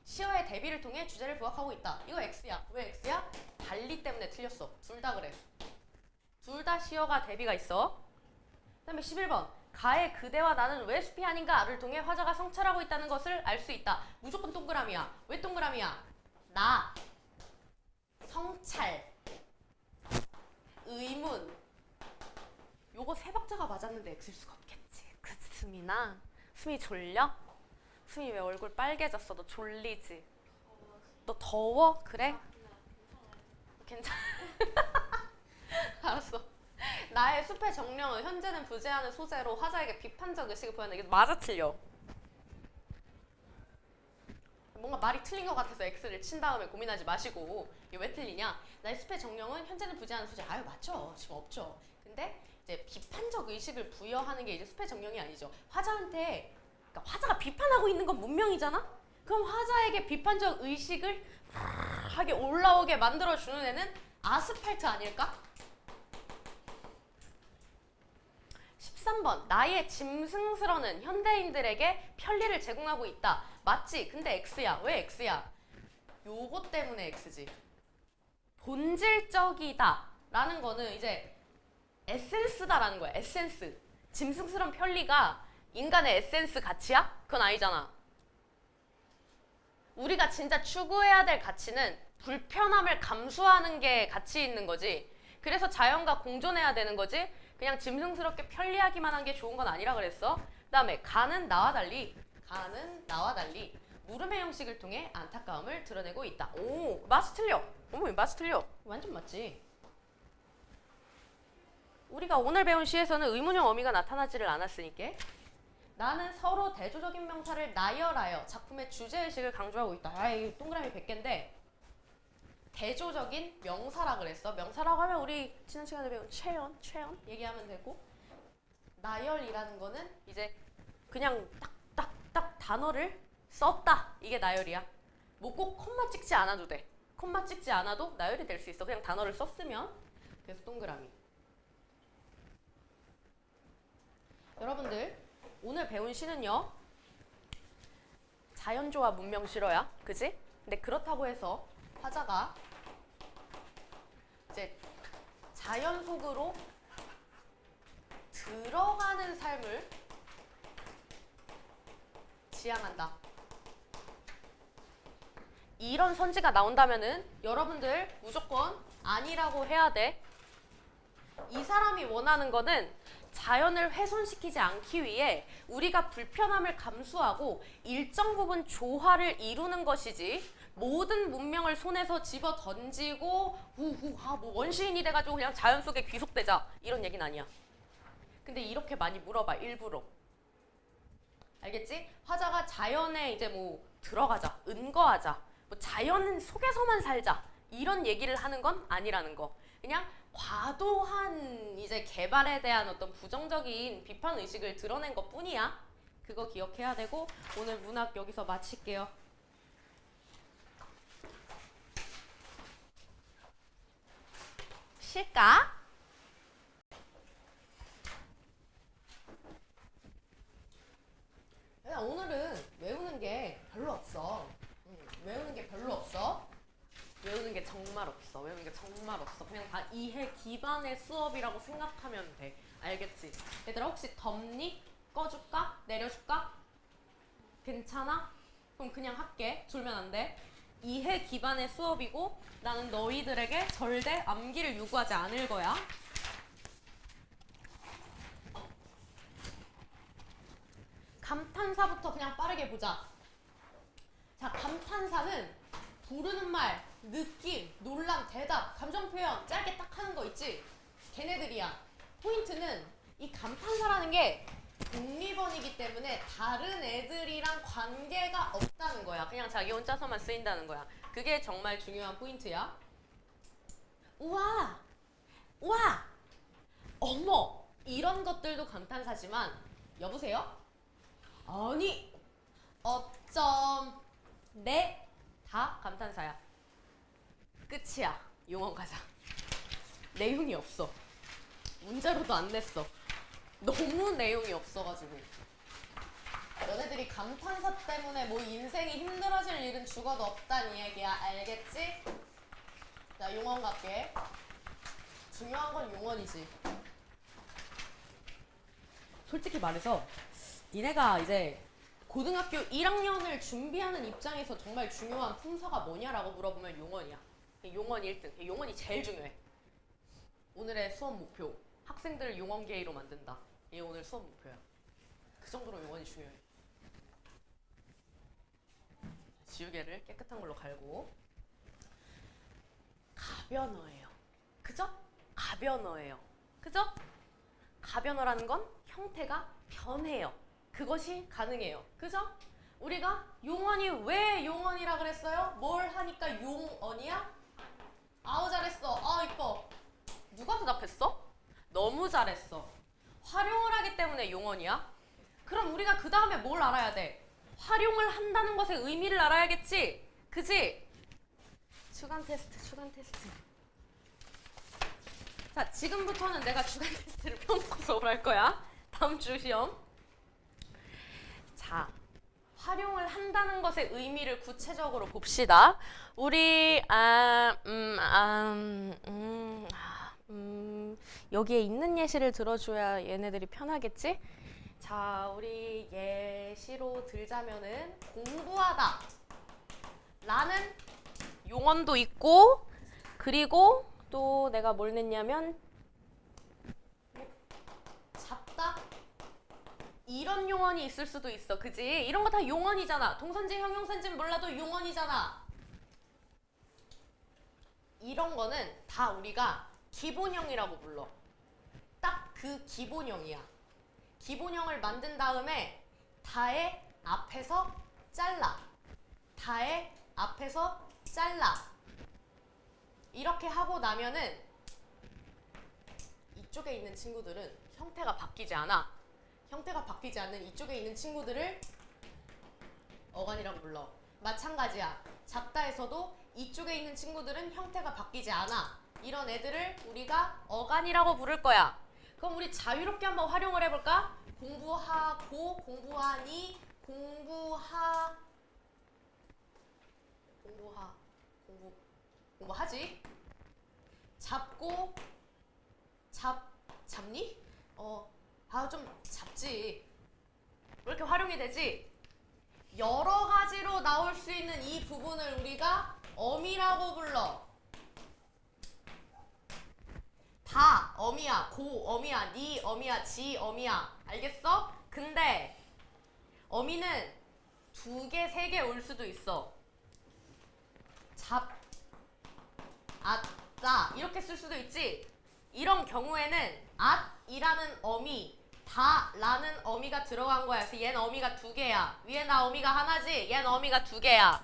시어의 대비를 통해 주제를 부각하고 있다. 이거 X야. 왜 X야? 달리 때문에 틀렸어. 둘 다 그래. 둘 다 시어가 대비가 있어. 그 다음에 11번. 가의 그대와 나는 왜 숲이 아닌가를 통해 화자가 성찰하고 있다는 것을 알 수 있다. 무조건 동그라미야. 왜 동그라미야? 나, 성찰, 의문. 요거 세 박자가 맞았는데 X일 수가 없겠지. 그 수민아. 수미 졸려? 수미 왜 얼굴 빨개졌어? 너 졸리지? 너 더워? 그래? 괜찮아. 알았어. 나의 숲의 정령은 현재는 부재하는 소재로 화자에게 비판적 의식을 보여낸다. 이게 맞아 틀려? 뭔가 말이 틀린 것 같아서 X를 친 다음에 고민하지 마시고. 이게 왜 틀리냐? 나의 숲의 정령은 현재는 부재하는 소재. 아유, 맞죠. 지금 없죠. 근데 이제 비판적 의식을 부여하는 게 이제 숲의 정령이 아니죠. 화자한테, 그러니까 화자가 비판하고 있는 건 문명이잖아? 그럼 화자에게 비판적 의식을 하게 올라오게 만들어주는 애는 아스팔트 아닐까? 13번. 나의 짐승스러는 현대인들에게 편리를 제공하고 있다. 맞지? 근데 X야. 왜 X야? 요거 때문에 X지. 본질적이다 라는 거는 이제 에센스다라는 거야. 에센스. 짐승스러운 편리가 인간의 에센스 가치야? 그건 아니잖아. 우리가 진짜 추구해야 될 가치는 불편함을 감수하는 게 가치 있는 거지. 그래서 자연과 공존해야 되는 거지. 그냥 짐승스럽게 편리하기만 한 게 좋은 건 아니라 그랬어. 그 다음에 가는 나와 달리 물음의 형식을 통해 안타까움을 드러내고 있다. 오, 맞아 틀려. 어머, 맞아 틀려. 완전 맞지. 우리가 오늘 배운 시에서는 의문형 어미가 나타나지를 않았으니까. 나는 서로 대조적인 명사를 나열하여 작품의 주제의식을 강조하고 있다. 아이, 동그라미 100개인데 대조적인 명사라 그랬어. 명사라고 하면 우리 지난 시간에 배운 체현 얘기하면 되고, 나열이라는 거는 이제 그냥 딱딱딱 단어를 썼다. 이게 나열이야. 뭐 꼭 콤마 찍지 않아도 돼. 콤마 찍지 않아도 나열이 될 수 있어. 그냥 단어를 썼으면. 그래서 동그라미. 여러분들 오늘 배운 시는요, 자연조화 문명 실어야, 그지? 근데 그렇다고 해서 화자가 이제 자연 속으로 들어가는 삶을 지향한다. 이런 선지가 나온다면은 여러분들 무조건 아니라고 해야 돼. 이 사람이 원하는 거는 자연을 훼손시키지 않기 위해 우리가 불편함을 감수하고 일정 부분 조화를 이루는 것이지, 모든 문명을 손에서 집어 던지고 뭐 원시인이 돼가지고 그냥 자연 속에 귀속되자 이런 얘기는 아니야. 근데 이렇게 많이 물어봐, 일부러. 알겠지? 화자가 자연에 이제 뭐 들어가자, 은거하자, 뭐 자연 속에서만 살자 이런 얘기를 하는 건 아니라는 거. 그냥 과도한 이제 개발에 대한 어떤 부정적인 비판 의식을 드러낸 것 뿐이야. 그거 기억해야 되고, 오늘 문학 여기서 마칠게요. 쉴까? 야, 오늘은 외우는 게 별로 없어. 외우는 게 별로 없어. 외우는 게 정말 없어. 외우는 게 정말 없어. 그냥 다 이해 기반의 수업이라고 생각하면 돼. 알겠지? 얘들아 혹시 덥니? 꺼줄까? 내려줄까? 괜찮아? 그럼 그냥 할게. 졸면 안 돼. 이해 기반의 수업이고 나는 너희들에게 절대 암기를 요구하지 않을 거야. 감탄사부터 그냥 빠르게 보자. 자, 감탄사는 부르는 말, 느낌, 논란, 대답, 감정 표현 짧게 딱 하는 거 있지? 걔네들이야. 포인트는 이 감탄사라는 게 독립어이기 때문에 다른 애들이랑 관계가 없다는 거야. 그냥 자기 혼자서만 쓰인다는 거야. 그게 정말 중요한 포인트야. 우와! 우와! 어머! 이런 것들도 감탄사지만 여보세요? 아니! 어쩜 네? 다 감탄사야. 끝이야. 용어 가자. 내용이 없어. 문제로도 안 냈어. 너무 내용이 없어가지고. 너네들이 감탄사 때문에 뭐 인생이 힘들어질 일은 죽어도 없다는 얘기야. 알겠지? 자, 용언 갈게. 중요한 건 용언이지. 솔직히 말해서 니네가 이제 고등학교 1학년을 준비하는 입장에서 정말 중요한 품사가 뭐냐라고 물어보면 용언이야. 용언 1등. 용언이 제일 중요해. 오늘의 수업 목표. 학생들을 용언게이로 만든다. 이게 오늘 수업 목표야. 그 정도로 용언이 중요해. 지우개를 깨끗한 걸로 갈고. 가변어예요. 그죠? 가변어예요. 그죠? 가변어라는 건 형태가 변해요. 그것이 가능해요. 그죠? 우리가 용언이 왜 용언이라 그랬어요? 뭘 하니까 용언이야? 아우 잘했어. 아 이뻐. 누가 대답했어? 너무 잘했어. 활용을 하기 때문에 용언이야? 그럼 우리가 그 다음에 뭘 알아야 돼? 활용을 한다는 것의 의미를 알아야겠지? 그지? 주간 테스트, 주간 테스트. 자, 지금부터는 내가 주간 테스트를 펴놓고 수업을 할 거야. 다음 주 시험. 자, 활용을 한다는 것의 의미를 구체적으로 봅시다. 우리 여기에 있는 예시를 들어줘야 얘네들이 편하겠지? 자, 우리 예시로 들자면은 공부하다 라는 용언도 있고, 그리고 또 내가 뭘 냈냐면 잡다 이런 용언이 있을 수도 있어. 그지? 이런 거 다 용언이잖아. 동사인지 형용사인지는 몰라도 용언이잖아. 이런 거는 다 우리가 기본형이라고 불러. 딱 그 기본형이야. 기본형을 만든 다음에 다의 앞에서 잘라. 다의 앞에서 잘라. 이렇게 하고 나면은 이쪽에 있는 친구들은 형태가 바뀌지 않아. 형태가 바뀌지 않는 이쪽에 있는 친구들을 어간이라고 불러. 마찬가지야. 잡다에서도 이쪽에 있는 친구들은 형태가 바뀌지 않아. 이런 애들을 우리가 어간이라고 부를 거야. 그럼 우리 자유롭게 한번 활용을 해볼까? 공부하고, 공부하니, 공부하지? 잡고, 잡니? 좀 잡지. 이렇게 활용이 되지? 여러 가지로 나올 수 있는 이 부분을 우리가 어미라고 불러. 다 어미야, 고 어미야, 니 어미야, 지 어미야. 알겠어? 근데 어미는 2개, 3개 올 수도 있어. 앗다 이렇게 쓸 수도 있지. 이런 경우에는 앗이라는 어미, 다라는 어미가 들어간 거야. 그래서 얘는 어미가 2개야. 위에 나 어미가 하나지. 얘는 어미가 2개야.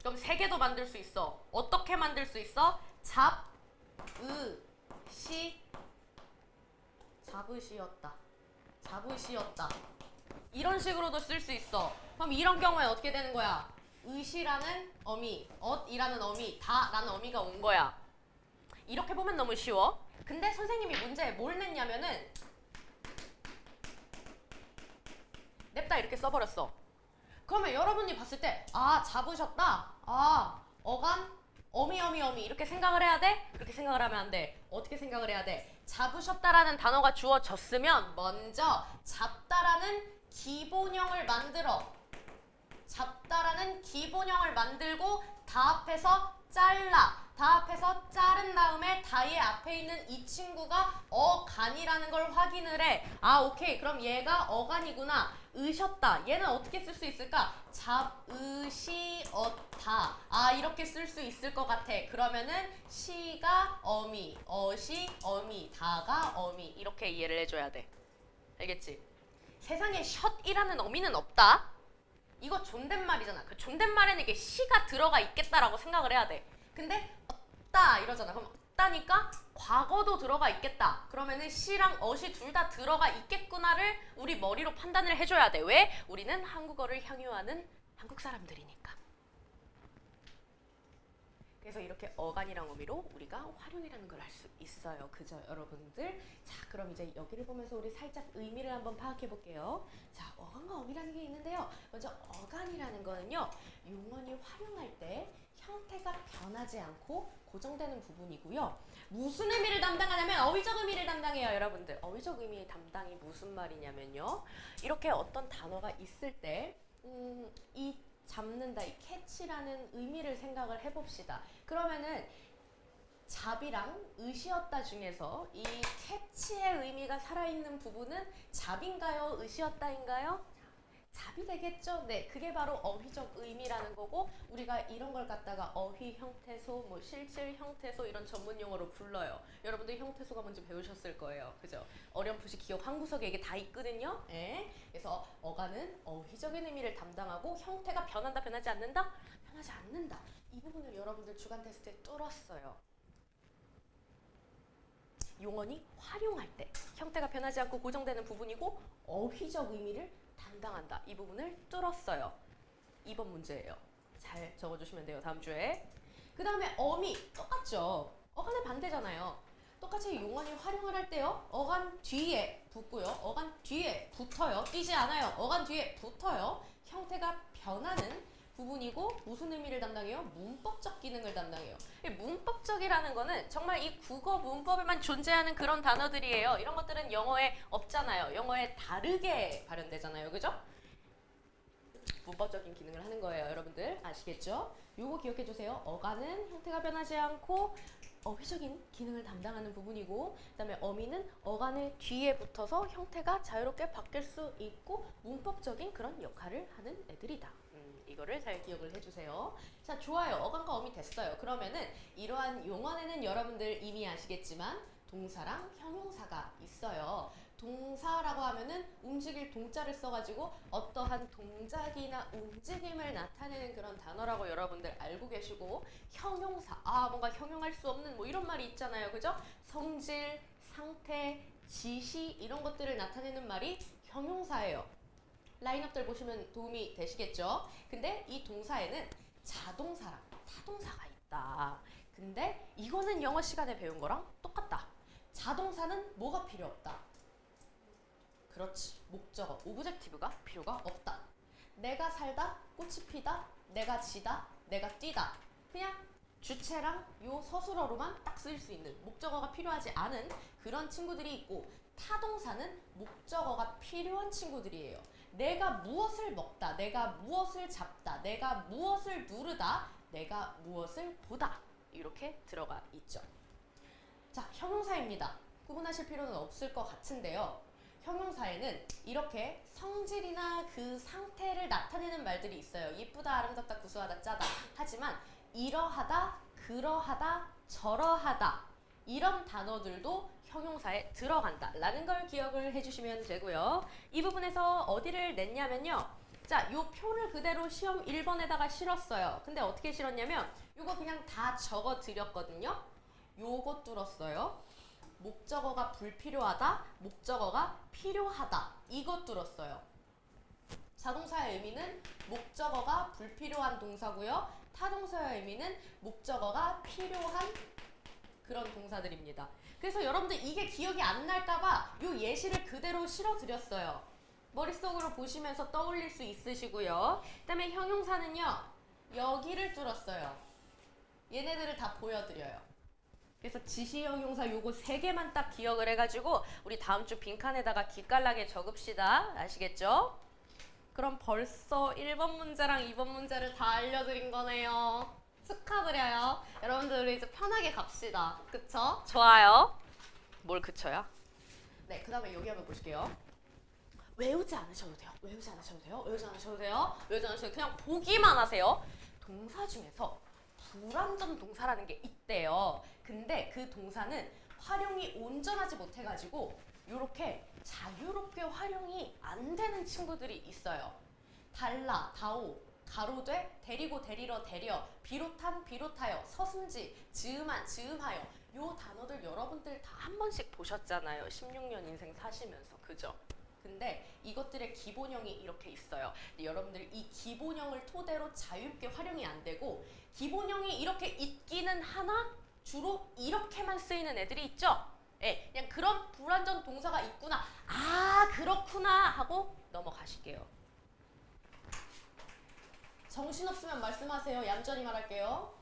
그럼 3개도 만들 수 있어. 어떻게 만들 수 있어? 잡으시었다. 이런 식으로도 쓸 수 있어. 그럼 이런 경우에 어떻게 되는 거야? 의시라는 어미, 엇이라는 어미, 다라는 어미가 온 거야. 이렇게 보면 너무 쉬워. 근데 선생님이 문제에 뭘 냈냐면은 냅다 이렇게 써버렸어. 그러면 여러분이 봤을 때 아, 잡으셨다. 아, 어간 어미 이렇게 생각을 해야 돼? 그렇게 생각을 하면 안 돼. 어떻게 생각을 해야 돼? 잡으셨다라는 단어가 주어졌으면 먼저 잡다라는 기본형을 만들어. 잡다라는 기본형을 만들고 다 합해서 잘라. 다 합해서 자른 다음에 다의 앞에 있는 이 친구가 어간이라는 걸 확인을 해. 아, 오케이. 그럼 얘가 어간이구나. 으셨다. 얘는 어떻게 쓸 수 있을까? 잡으시었다. 아, 이렇게 쓸 수 있을 것 같아. 그러면은 시가 어미, 어시 어미, 다가 어미. 이렇게 이해를 해줘야 돼. 알겠지? 세상에 샷이라는 어미는 없다. 이거 존댓말이잖아. 그 존댓말에는 이게 시가 들어가 있겠다라고 생각을 해야 돼. 근데 없다 이러잖아. 그럼 없다니까 과거도 들어가 있겠다. 그러면은 시랑 어시 둘 다 들어가 있겠구나를 우리 머리로 판단을 해줘야 돼. 왜? 우리는 한국어를 향유하는 한국 사람들이니까. 그래서 이렇게 어간이랑 어미로 우리가 활용이라는 걸 알 수 있어요. 그죠, 여러분들? 자, 그럼 이제 여기를 보면서 우리 살짝 의미를 한번 파악해 볼게요. 자, 어간과 어미라는 게 있는데요. 먼저 어간이라는 거는요, 용언이 활용할 때 형태가 변하지 않고 고정되는 부분이고요. 무슨 의미를 담당하냐면 어휘적 의미를 담당해요, 여러분들. 어휘적 의미의 담당이 무슨 말이냐면요. 이렇게 어떤 단어가 있을 때 이 잡는다, 이 캐치라는 의미를 생각을 해봅시다. 그러면은 잡이랑 으시었다 중에서 이 캐치의 의미가 살아있는 부분은 잡인가요? 으시었다인가요? 잡이 되겠죠? 네, 그게 바로 어휘적 의미라는 거고, 우리가 이런 걸 갖다가 어휘 형태소, 뭐 실질 형태소 이런 전문 용어로 불러요. 여러분들 형태소가 뭔지 배우셨을 거예요. 그죠? 어렴풋이 기억 한 구석에 이게 다 있거든요. 예. 그래서 어간은 어휘적인 의미를 담당하고 형태가 변한다, 변하지 않는다? 변하지 않는다. 이 부분을 여러분들 주간 테스트에 뚫었어요. 용언이 활용할 때 형태가 변하지 않고 고정되는 부분이고 어휘적 의미를 담당한다. 이 부분을 뚫었어요. 2번 문제예요. 잘 적어주시면 돼요. 다음 주에. 그 다음에 어미 똑같죠. 어간의 반대잖아요. 똑같이 용언이 활용을 할 때요. 어간 뒤에 붙고요. 어간 뒤에 붙어요. 뛰지 않아요. 어간 뒤에 붙어요. 형태가 변하는 부분이고 무슨 의미를 담당해요? 문법적 기능을 담당해요. 이 문법적이라는 거는 정말 이 국어 문법에만 존재하는 그런 단어들이에요. 이런 것들은 영어에 없잖아요. 영어에 다르게 발현되잖아요. 그죠? 문법적인 기능을 하는 거예요. 여러분들 아시겠죠? 요거 기억해 주세요. 어간은 형태가 변하지 않고 어휘적인 기능을 담당하는 부분이고, 그 다음에 어미는 어간의 뒤에 붙어서 형태가 자유롭게 바뀔 수 있고 문법적인 그런 역할을 하는 애들이다. 이거를 잘 기억을 해주세요. 자, 좋아요. 어간과 어미 됐어요. 그러면은 이러한 용언에는 여러분들 이미 아시겠지만 동사랑 형용사가 있어요. 동사라고 하면은 움직일 동자를 써가지고 어떠한 동작이나 움직임을 나타내는 그런 단어라고 여러분들 알고 계시고, 형용사, 아 뭔가 형용할 수 없는 뭐 이런 말이 있잖아요. 그죠? 성질, 상태, 지시 이런 것들을 나타내는 말이 형용사예요. 라인업들 보시면 도움이 되시겠죠? 근데 이 동사에는 자동사랑 타동사가 있다. 근데 이거는 영어 시간에 배운 거랑 똑같다. 자동사는 뭐가 필요 없다. 그렇지. 목적어, 오브젝티브가 필요가 없다. 내가 살다, 꽃이 피다, 내가 지다, 내가 뛰다. 그냥 주체랑 요 서술어로만 딱 쓸 수 있는 목적어가 필요하지 않은 그런 친구들이 있고, 타동사는 목적어가 필요한 친구들이에요. 내가 무엇을 먹다, 내가 무엇을 잡다, 내가 무엇을 누르다, 내가 무엇을 보다. 이렇게 들어가 있죠. 자, 형용사입니다. 구분하실 필요는 없을 것 같은데요. 형용사에는 이렇게 성질이나 그 상태를 나타내는 말들이 있어요. 예쁘다, 아름답다, 구수하다, 짜다. 하지만 이러하다, 그러하다, 저러하다 이런 단어들도 형용사에 들어간다 라는 걸 기억을 해주시면 되고요. 이 부분에서 어디를 냈냐면요. 자, 요 표를 그대로 시험 1번에다가 실었어요. 근데 어떻게 실었냐면 요거 그냥 다 적어 드렸거든요. 요거 뚫었어요. 목적어가 불필요하다, 목적어가 필요하다. 이것 뚫었어요. 자동사의 의미는 목적어가 불필요한 동사고요. 타동사의 의미는 목적어가 필요한 그런 동사들입니다. 그래서 여러분들 이게 기억이 안 날까봐 요 예시를 그대로 실어드렸어요. 머릿속으로 보시면서 떠올릴 수 있으시고요. 그 다음에 형용사는요. 여기를 뚫었어요. 얘네들을 다 보여드려요. 그래서 지시형용사 요거 3개만 딱 기억을 해가지고 우리 다음 주 빈칸에다가 기깔나게 적읍시다. 아시겠죠? 그럼 벌써 1번 문제랑 2번 문제를 다 알려드린 거네요. 축하드려요. 여러분들 우리 이제 편하게 갑시다. 그쵸? 좋아요. 뭘 그쳐요? 네, 그 다음에 여기 한번 보실게요. 외우지 않으셔도 돼요. 외우지 않으셔도 돼요. 외우지 않으셔도 돼요. 외우지 않으셔도 돼요. 그냥 보기만 하세요. 동사 중에서 불완전 동사라는 게 있대요. 근데 그 동사는 활용이 온전하지 못해가지고 이렇게 자유롭게 활용이 안 되는 친구들이 있어요. 달라, 다오, 가로되, 데리고, 데리러, 데려, 비롯한, 비롯하여, 서슴지, 즈음한, 즈음하여 요 단어들 여러분들 다 한 번씩 보셨잖아요. 16년 인생 사시면서. 그죠? 근데 이것들의 기본형이 이렇게 있어요. 여러분들 이 기본형을 토대로 자유롭게 활용이 안 되고 기본형이 이렇게 있기는 하나 주로 이렇게만 쓰이는 애들이 있죠. 예, 그냥 그런 불완전 동사가 있구나. 아, 그렇구나 하고 넘어가실게요. 정신없으면 말씀하세요. 얌전히 말할게요.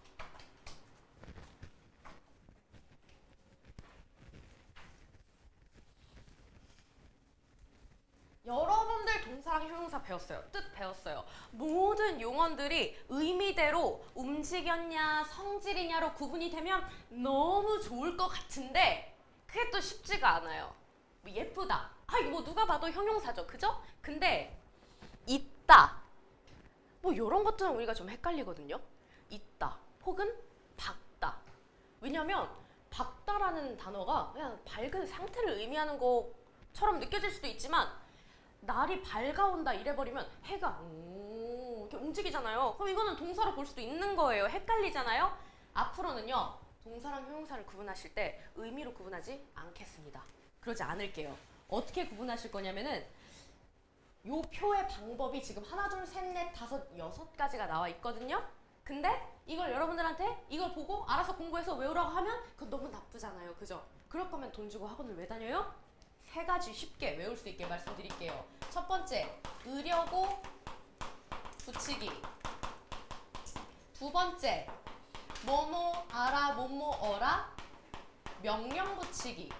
여러분들 동사랑 형용사 배웠어요. 뜻 배웠어요. 모든 용언들이 의미대로 움직였냐 성질이냐로 구분이 되면 너무 좋을 것 같은데 그게 또 쉽지가 않아요. 뭐 예쁘다. 아, 이거 뭐 누가 봐도 형용사죠. 그죠? 근데 있다. 뭐 이런 것들은 우리가 좀 헷갈리거든요. 있다. 혹은 밝다. 왜냐면 밝다라는 단어가 그냥 밝은 상태를 의미하는 것처럼 느껴질 수도 있지만 날이 밝아온다 이래버리면 해가 이렇게 움직이잖아요. 그럼 이거는 동사로 볼 수도 있는 거예요. 헷갈리잖아요. 앞으로는요. 동사랑 형용사를 구분하실 때 의미로 구분하지 않겠습니다. 그러지 않을게요. 어떻게 구분하실 거냐면은 요 표의 방법이 지금 하나, 둘, 셋, 넷, 다섯, 6가지가 나와 있거든요. 근데 이걸 여러분들한테 이걸 보고 알아서 공부해서 외우라고 하면 그건 너무 나쁘잖아요. 그죠? 그럴 거면 돈 주고 학원을 왜 다녀요? 3가지 쉽게 외울 수 있게 말씀드릴게요. 첫 번째, 으려고 붙이기. 두 번째, 뭐뭐 알아, 뭐뭐 어라, 명령 붙이기.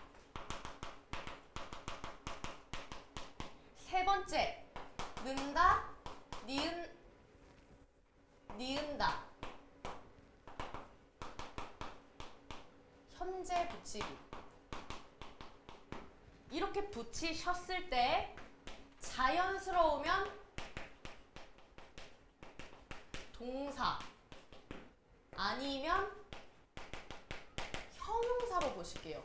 세 번째, 는다, 니은다. 현재 붙이기. 이렇게 붙이셨을 때 자연스러우면 동사 아니면 형용사로 보실게요.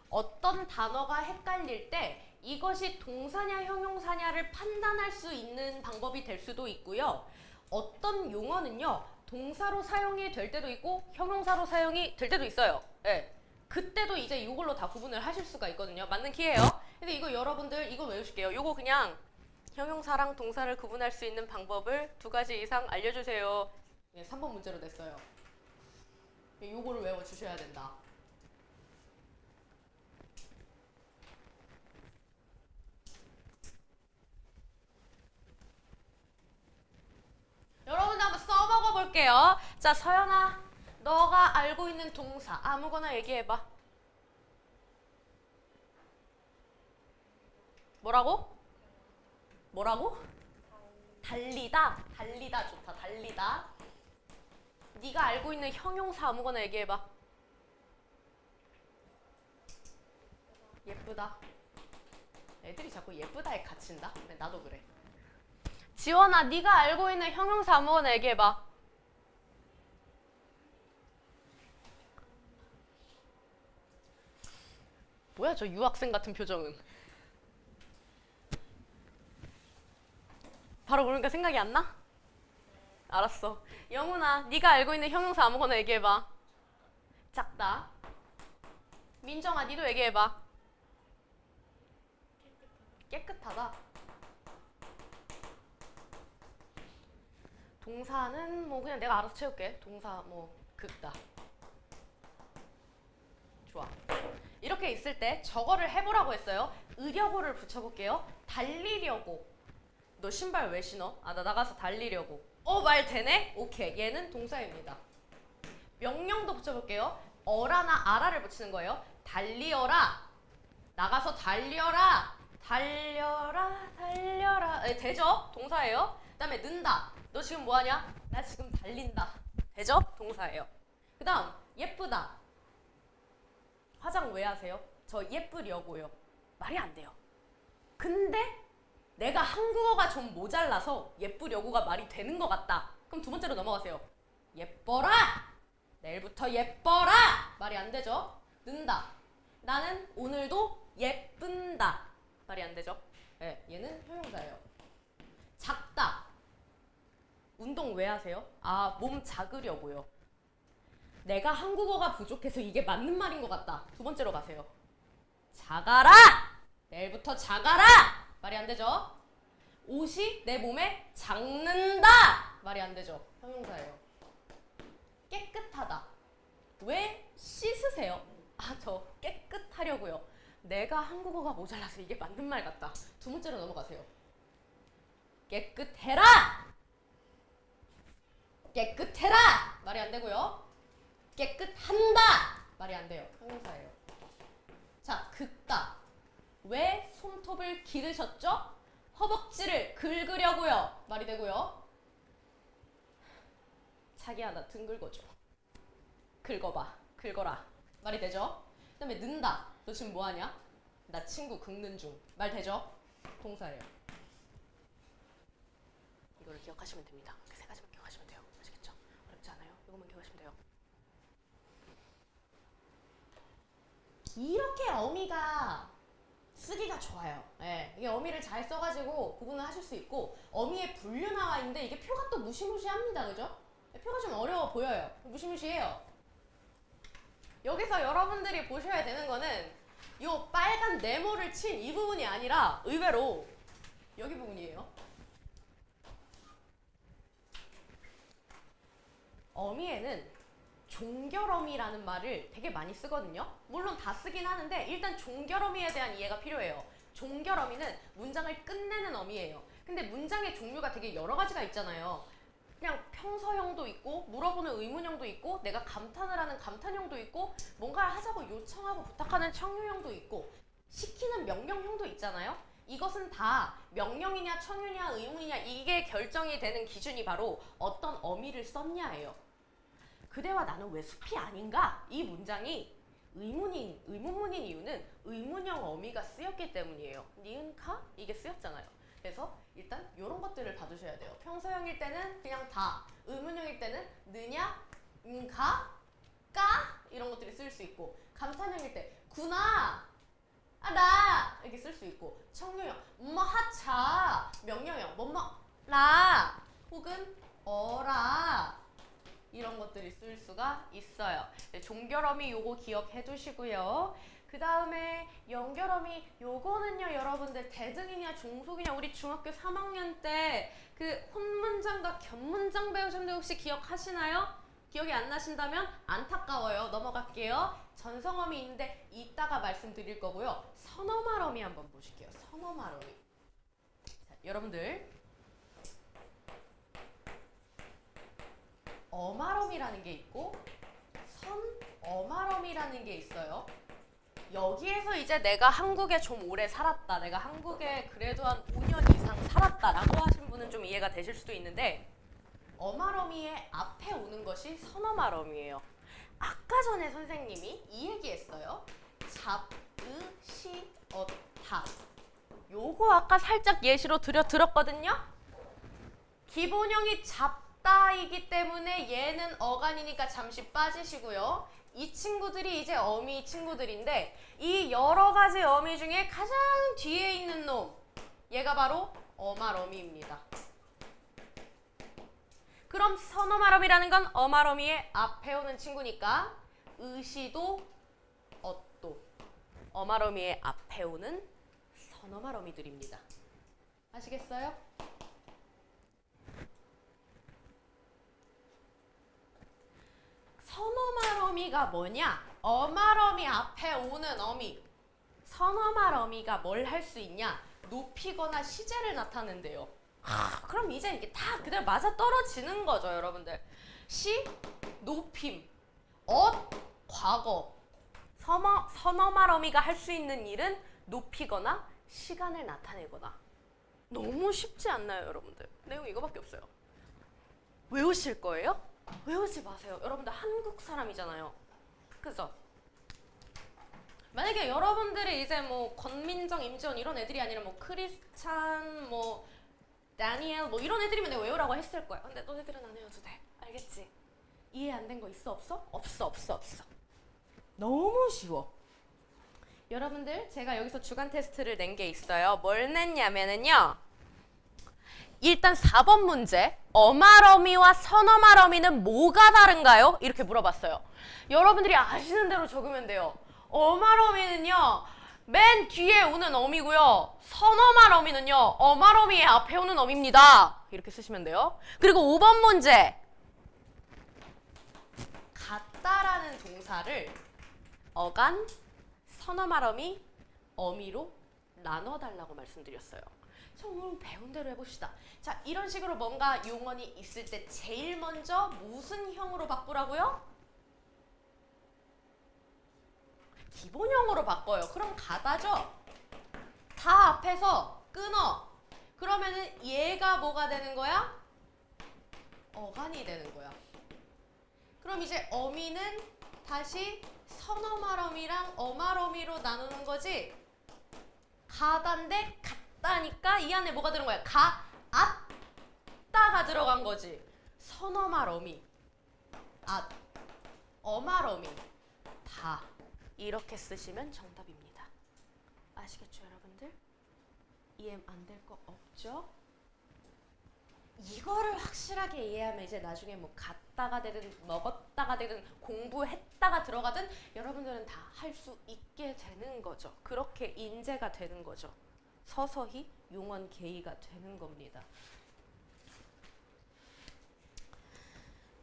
어떤 단어가 헷갈릴 때 이것이 동사냐 형용사냐를 판단할 수 있는 방법이 될 수도 있고요. 어떤 용어는요. 동사로 사용이 될 때도 있고 형용사로 사용이 될 때도 있어요. 네. 그때도 이제 이걸로 다 구분을 하실 수가 있거든요. 맞는 키예요. 근데 이거 여러분들 이거 외우실게요. 이거 그냥 형용사랑 동사를 구분할 수 있는 방법을 2가지 이상 알려주세요. 네, 3번 문제로 냈어요. 이거를 외워주셔야 된다. 여러분들 한번 써먹어 볼게요. 자, 서연아, 너가 알고 있는 동사 아무거나 얘기해봐. 뭐라고? 뭐라고? 달리다. 달리다 좋다. 달리다. 네가 알고 있는 형용사 아무거나 얘기해봐. 예쁘다. 애들이 자꾸 예쁘다에 갇힌다? 근데 나도 그래. 지원아, 네가 알고 있는 형용사 아무거나 얘기해봐. 뭐야 저 유학생 같은 표정은. 바로 모르니까 생각이 안 나? 알았어. 영훈아, 네가 알고 있는 형용사 아무거나 얘기해봐. 작다. 민정아, 니도 얘기해봐. 깨끗하다. 동사는 뭐 그냥 내가 알아서 채울게. 동사 뭐 긁다. 좋아. 이렇게 있을 때 저거를 해보라고 했어요. 으려고를 붙여볼게요. 달리려고. 너 신발 왜 신어? 아, 나 나가서 달리려고. 말 되네? 오케이. 얘는 동사입니다. 명령도 붙여볼게요. 어라나 아라를 붙이는 거예요. 달리어라. 나가서 달려라. 달려라. 달려라. 네, 되죠? 동사예요. 그 다음에 는다. 너 지금 뭐하냐? 나 지금 달린다. 되죠? 동사예요. 그 다음 예쁘다. 화장 왜 하세요? 저 예쁘려고요. 말이 안 돼요. 근데 내가 한국어가 좀 모자라서 예쁘려고가 말이 되는 것 같다. 그럼 두 번째로 넘어가세요. 예뻐라. 내일부터 예뻐라. 말이 안 되죠? 는다. 나는 오늘도 예쁜다. 말이 안 되죠? 네, 얘는 형용사예요. 작다. 운동 왜 하세요? 아, 몸 작으려고요. 내가 한국어가 부족해서 이게 맞는 말인 것 같다. 두 번째로 가세요. 작아라! 내일부터 작아라! 말이 안 되죠? 옷이 내 몸에 작는다! 말이 안 되죠? 형용사예요. 깨끗하다. 왜 씻으세요? 아, 저 깨끗하려고요. 내가 한국어가 모자라서 이게 맞는 말 같다. 두 번째로 넘어가세요. 깨끗해라! 깨끗해라! 말이 안 되고요. 깨끗한다! 말이 안 돼요. 형용사예요. 자, 긁다. 왜 손톱을 기르셨죠? 허벅지를 긁으려고요. 말이 되고요. 자기야, 나 등 긁어줘. 긁어봐. 긁어라. 말이 되죠? 그 다음에 는다. 너 지금 뭐하냐? 나 친구 긁는 중. 말 되죠? 동사예요. 이거를 기억하시면 됩니다. 이렇게 세 가지만 기억하시면 돼요. 아시겠죠? 어렵지 않아요? 이것만 기억하시면 돼요. 이렇게 어미가 쓰기가 좋아요. 네, 이게 어미를 잘 써가지고 구분을 하실 수 있고, 어미의 분류 나와 있는데 이게 표가 또 무시무시합니다. 그죠? 표가 좀 어려워 보여요. 무시무시해요. 여기서 여러분들이 보셔야 되는 거는 이 빨간 네모를 친 이 부분이 아니라 의외로 여기 부분이에요. 어미에는 종결어미라는 말을 되게 많이 쓰거든요. 물론 다 쓰긴 하는데 일단 종결어미에 대한 이해가 필요해요. 종결어미는 문장을 끝내는 어미예요. 근데 문장의 종류가 되게 여러 가지가 있잖아요. 그냥 평서형도 있고 물어보는 의문형도 있고 내가 감탄을 하는 감탄형도 있고 뭔가를 하자고 요청하고 부탁하는 청유형도 있고 시키는 명령형도 있잖아요. 이것은 다 명령이냐 청유냐 의문이냐 이게 결정이 되는 기준이 바로 어떤 어미를 썼냐예요. 그대와 나는 왜 숲이 아닌가? 이 문장이 의문문인 이유는 의문형 어미가 쓰였기 때문이에요. 니은카? 이게 쓰였잖아요. 그래서 일단 이런 것들을 봐두셔야 돼요. 평소형일 때는 그냥 다, 의문형일 때는 느냐, 가, 까 이런 것들이 쓸 수 있고, 감탄형일 때 구나, 아, 나 이렇게 쓸 수 있고, 청유형 뭐 하차, 명령형 뭐뭐라 혹은 어라 이런 것들이 쓸 수가 있어요. 종결어미 요거 기억해 두시고요. 그 다음에 연결어미 요거는요 여러분들 대등이냐 종속이냐 우리 중학교 3학년 때 그 혼문장과 겹문장 배우셨는데 혹시 기억하시나요? 기억이 안 나신다면 안타까워요. 넘어갈게요. 전성어미 있는데 이따가 말씀드릴 거고요. 선어말어미 한번 보실게요. 선어말어미. 자, 여러분들 어말어미라는 게 있고 선어말어미라는 게 있어요. 여기에서 이제 내가 한국에 좀 오래 살았다. 내가 한국에 그래도 한 5년 이상 살았다라고 하신 분은 좀 이해가 되실 수도 있는데 어말어미의 앞에 오는 것이 선어말어미예요. 아까 전에 선생님이 이 얘기했어요. 잡으시었다. 요거 아까 살짝 예시로 들었거든요. 기본형이 잡다이기 때문에 얘는 어간이니까 잠시 빠지시고요. 이 친구들이 이제 어미 친구들인데 이 여러 가지 어미 중에 가장 뒤에 있는 놈 얘가 바로 어말어미입니다. 그럼 선어말어미라는 건 어말어미의 앞에 오는 친구니까 의시도 엇도 어말어미의 앞에 오는 선어말어미들입니다. 아시겠어요? 어말어미가 뭐냐? 어말어미 앞에 오는 어미. 선어말어미가 뭘 할 수 있냐? 높이거나 시제를 나타낸대요. 그럼 이제 이게 다 그대로 맞아 떨어지는 거죠, 여러분들. 시, 높임. 과거. 선어말어미가 할 수 있는 일은 높이거나 시간을 나타내거나. 너무 쉽지 않나요, 여러분들? 내용 이거밖에 없어요. 외우실 거예요? 외우지 마세요. 여러분들 한국 사람이잖아요. 그죠? 만약에 여러분들이 이제 뭐 권민정, 임지원 이런 애들이 아니라 뭐 크리스찬, 뭐 다니엘 뭐 이런 애들이면 내가 외우라고 했을 거야. 근데 너네들은 안 외워도 돼. 알겠지? 이해 안 된 거 있어 없어? 없어. 너무 쉬워. 여러분들 제가 여기서 주간 테스트를 낸 게 있어요. 뭘 냈냐면은요. 일단 4번 문제. 어말어미와 선어말어미는 뭐가 다른가요? 이렇게 물어봤어요. 여러분들이 아시는 대로 적으면 돼요. 어말어미는요. 맨 뒤에 오는 어미고요. 선어말어미는요. 어말어미의 앞에 오는 어미입니다. 이렇게 쓰시면 돼요. 그리고 5번 문제. 같다라는 동사를 어간, 선어말어미, 어미로 나눠달라고 말씀드렸어요. 자, 오늘 배운 대로 해봅시다. 자, 이런 식으로 뭔가 용언이 있을 때 제일 먼저 무슨 형으로 바꾸라고요? 기본형으로 바꿔요. 그럼 가다죠? 다 앞에서 끊어. 그러면은 얘가 뭐가 되는 거야? 어간이 되는 거야. 그럼 이제 어미는 다시 선어말어미랑 어말어미로 나누는 거지? 가다인데 같다니까 이 안에 뭐가 들은 거야? 앗다가 들어간 거지. 선어말어미, 어말어미 다 이렇게 쓰시면 정답입니다. 아시겠죠, 여러분들? 이해 안 될 거 없죠? 이거를 확실하게 이해하면 이제 나중에 뭐 갔다가 되든 먹었다가 되든 공부했다가 들어가든 여러분들은 다 할 수 있게 되는 거죠. 그렇게 인재가 되는 거죠. 서서히 용언 개의가 되는 겁니다.